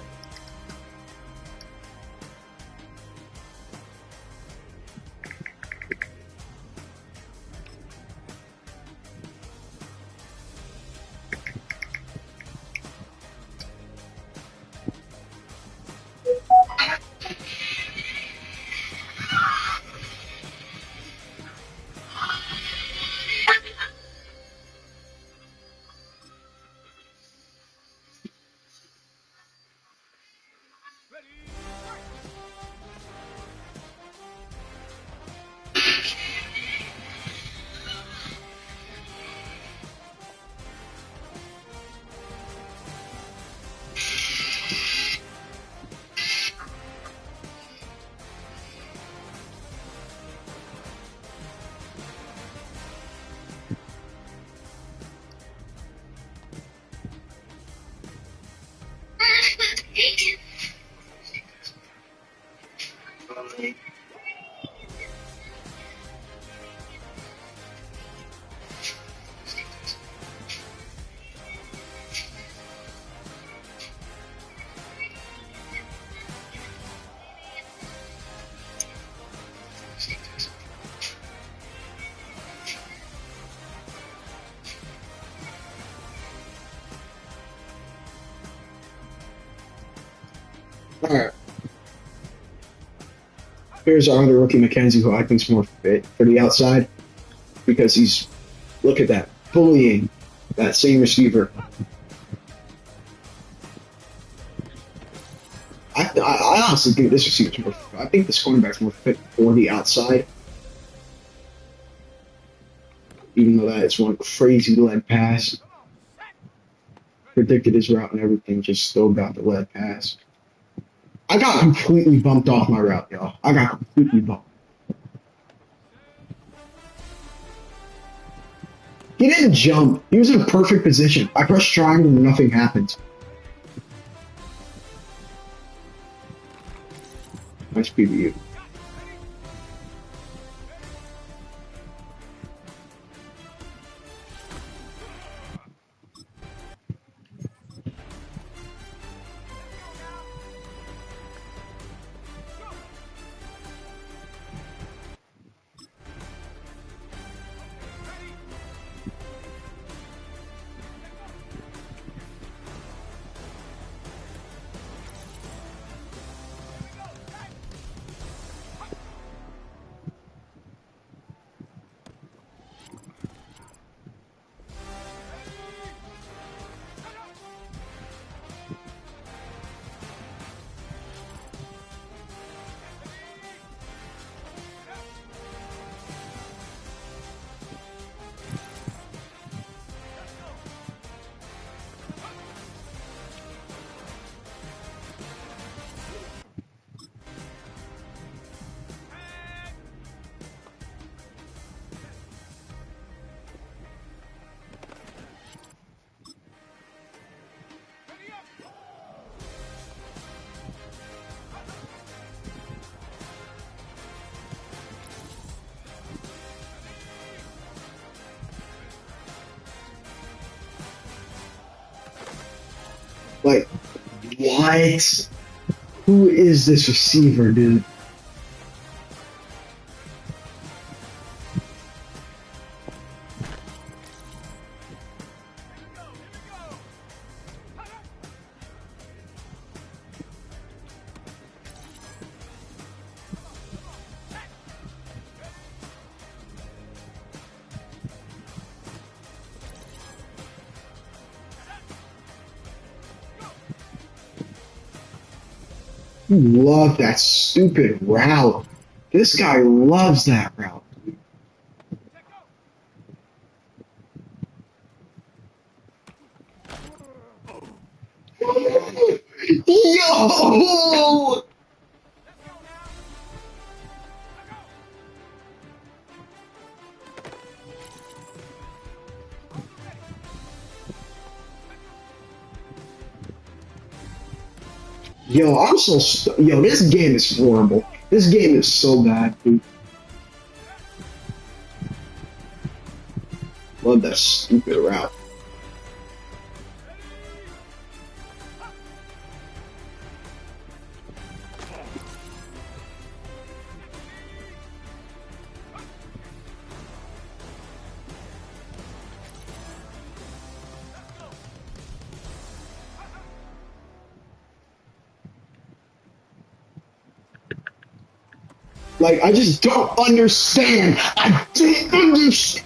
All right. Here's our other rookie, McKenzie, who I think is more fit for the outside because he's, look at that, bullying that same receiver. I honestly think this receiver's more. I think this cornerback's more fit for the outside, even though that is one crazy lead pass. Predicted his route and everything, just still got the lead pass. I got completely bumped off my route, y'all. I got completely bumped. He didn't jump. He was in a perfect position. I pressed triangle and nothing happens. Nice PBU. Like, what? Who is this receiver, dude? Love that stupid route. This guy loves that route. Yo! Yo, yo, this game is horrible. This game is so bad, dude. Love that stupid route. Like, I just don't understand. I didn't understand.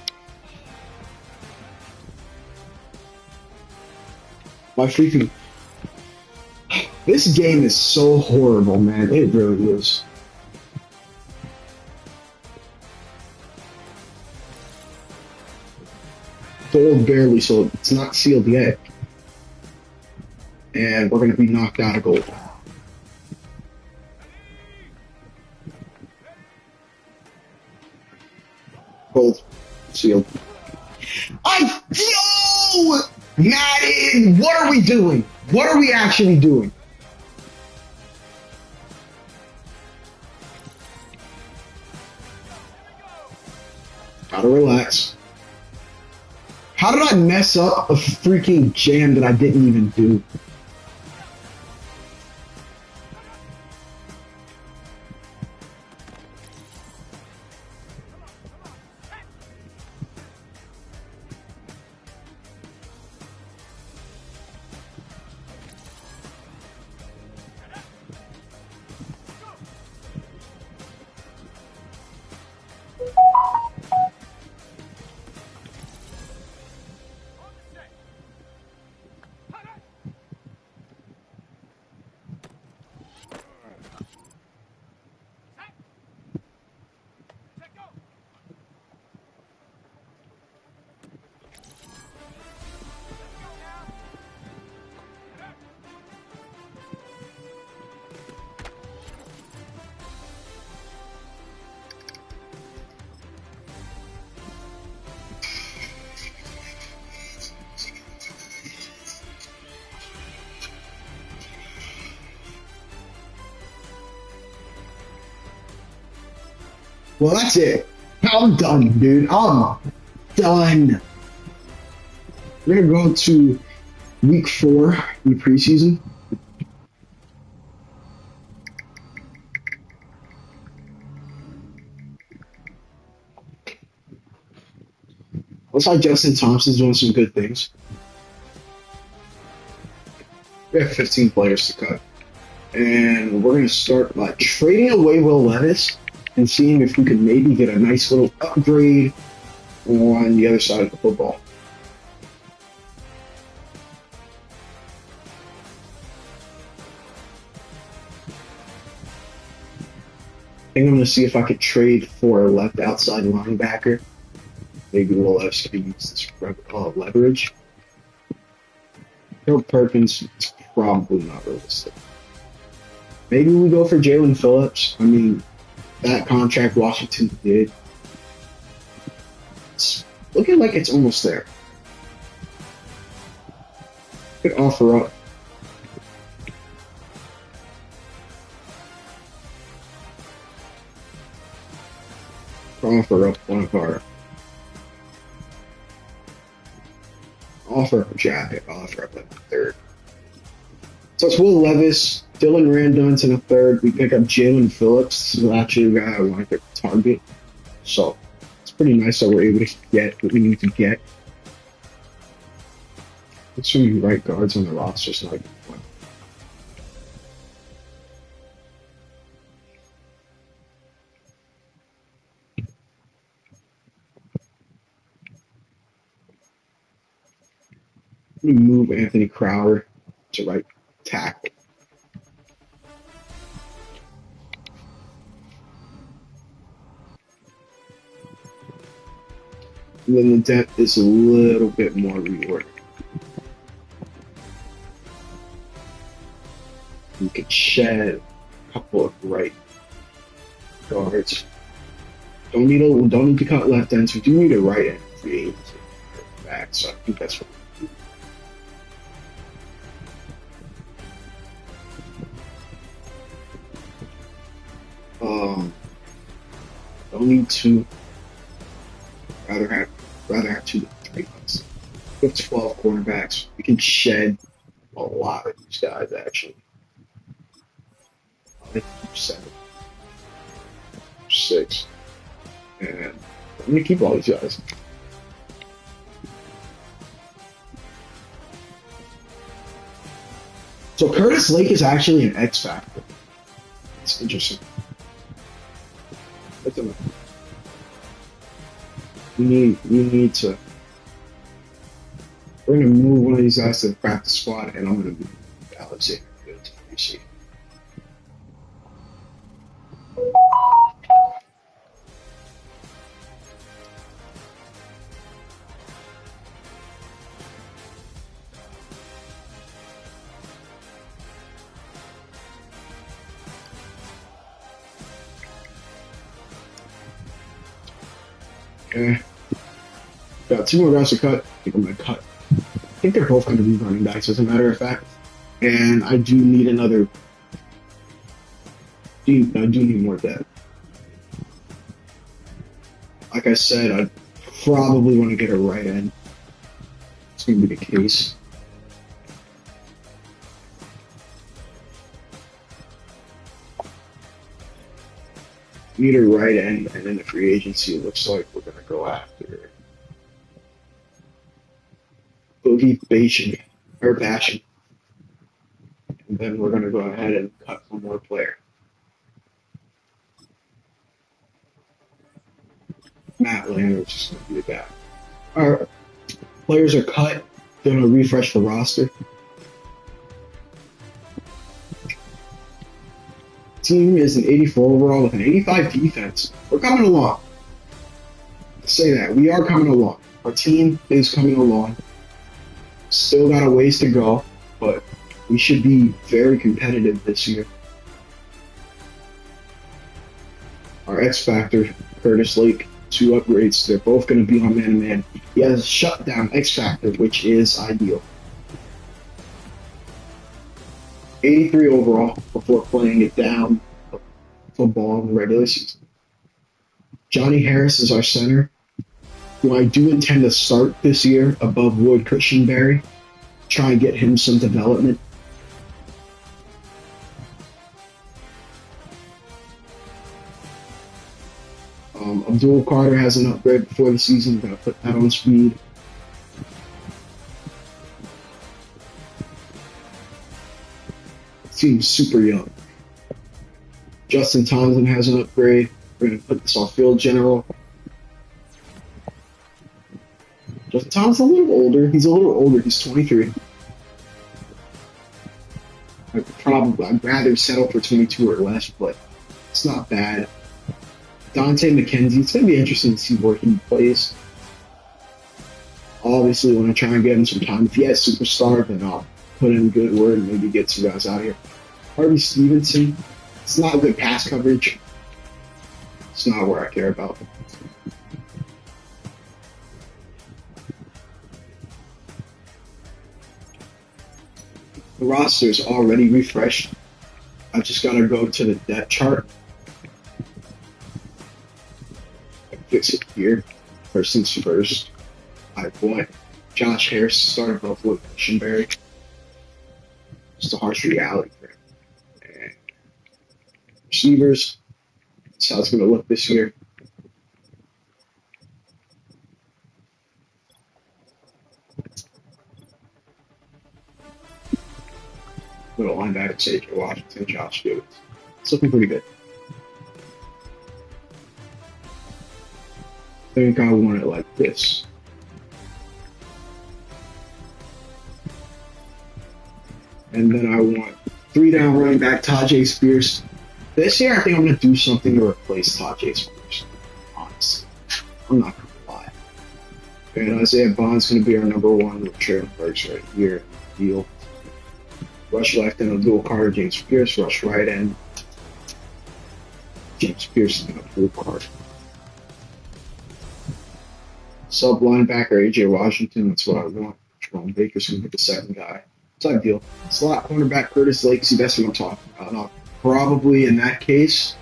My freaking. This game is so horrible, man. It really is. Gold barely, so it's not sealed yet. And we're going to be knocked out of gold. Gold. Sealed. Yo! Madden! What are we doing? What are we actually doing? Gotta relax. How did I mess up a freaking jam that I didn't even do? Well, that's it. I'm done, dude. I'm done. We're gonna go to week 4 in the preseason. Looks like Justin Thompson's doing some good things. We have 15 players to cut. And we're gonna start by trading away Will Levis and seeing if we can maybe get a nice little upgrade on the other side of the football. I think I'm going to see if I could trade for a left outside linebacker. Maybe Will Levis could use this leverage. Harold Perkins, it's probably not realistic. Maybe we go for Jalen Phillips. I mean, that contract Washington did. It's looking like it's almost there. Could offer up. Offer up one of our. Offer up a jacket. Offer up a third. So it's Will Levis, Dylan Randon's in a third. We pick up Jalen Phillips. This is actually a guy I want to target. So it's pretty nice that we're able to get what we need to get. There's so many right guards on the roster, so like what? Let me move Anthony Crowder to right tackle. And then the depth is a little bit more reworked. You could shed a couple of right guards. Don't need to cut left ends. We do need a right end free agency back, so I think that's what we do. Don't need to. Rather have 2 to 3 months. We have 12 cornerbacks. We can shed a lot of these guys actually. I think 7, 6, and I'm gonna keep all these guys. So Curtis Lake is actually an X factor. It's interesting. That's enough. We need to. We're gonna move one of these guys to the practice squad, and I'm gonna move Alexander to receive. Okay. Got 2 more guys to cut. I think I'm gonna cut. I think they're both gonna be running backs, as a matter of fact. And I do need another. I do need more depth. Like I said, I probably want to get a right end. It's gonna be the case. Need a right end, and then the free agency, it looks like we're gonna go after Boogie Bashan. And then we're gonna go ahead and cut one more player. Matt Leonard's just gonna be the guy. Our players are cut. Gonna refresh the roster. Team is an 84 overall with an 85 defense. We're coming along. Say that. We are coming along. Our team is coming along. Still got a ways to go, but we should be very competitive this year. Our X Factor, Curtis Lake, 2 upgrades. They're both going to be on man-to-man. He has a shutdown X Factor, which is ideal. 83 overall before playing it down football in the regular season. Johnny Harris is our center, who I do intend to start this year above Wood Cushenberry. Try and get him some development. Abdul Carter has an upgrade before the season. I'm going to put that on speed. Seems super young. Justin Townsend has an upgrade. We're going to put this on field general. Justin Townsend's a little older. He's 23. I'd rather settle for 22 or less, but it's not bad. Dante McKenzie, it's going to be interesting to see where he plays. Obviously, when I try and get him some time, if he has superstar, then I'll put in a good word and maybe get some guys out of here. Harvey Stevenson, it's not good pass coverage. It's not where I care about. The roster is already refreshed. I just got to go to the depth chart. I fix it here. First things first. I want Josh Harris to start above Wood Cushenberry. Just a harsh reality there. And receivers, that's how it's going to look this year. Little linebacker, AJ Washington, Josh Gibbons. It's looking pretty good. I think I want it like this. And then I want 3 down running back, Tajay Spears. This year, I think I'm going to do something to replace Tajay Spears. Honestly, I'm not going to lie. And Isaiah Bond's going to be our number one with Traylon Burks right here. Deal. Rush left end, dual card, James Pierce. Rush right end. James Pierce is going to full card. Sub linebacker, AJ Washington. That's what I want. Jerome Baker's going to be the second guy. It's ideal. Slot cornerback, Curtis Lake. See, that's what I'm talking about. Now, probably in that case,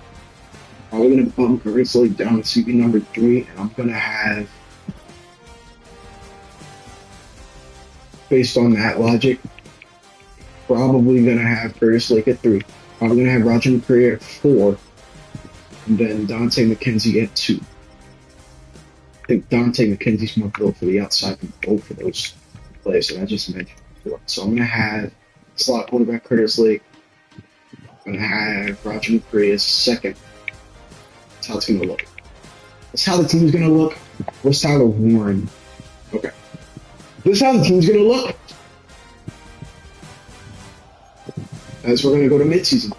I'm going to bump Curtis Lake down to CB number 3, and I'm going to have, based on that logic, probably going to have Curtis Lake at 3. Probably going to have Roger McCray at 4, and then Dante McKenzie at 2. I think Dante McKenzie's more built for the outside than both of those plays that I just mentioned before. So I'm going to have slot quarterback Curtis Lake. I'm going to have Roger McCray as second. That's how it's going to look. That's how the team's going to look. What's Tyler Warren? Okay. This is how the team's going to look as we're going to go to midseason.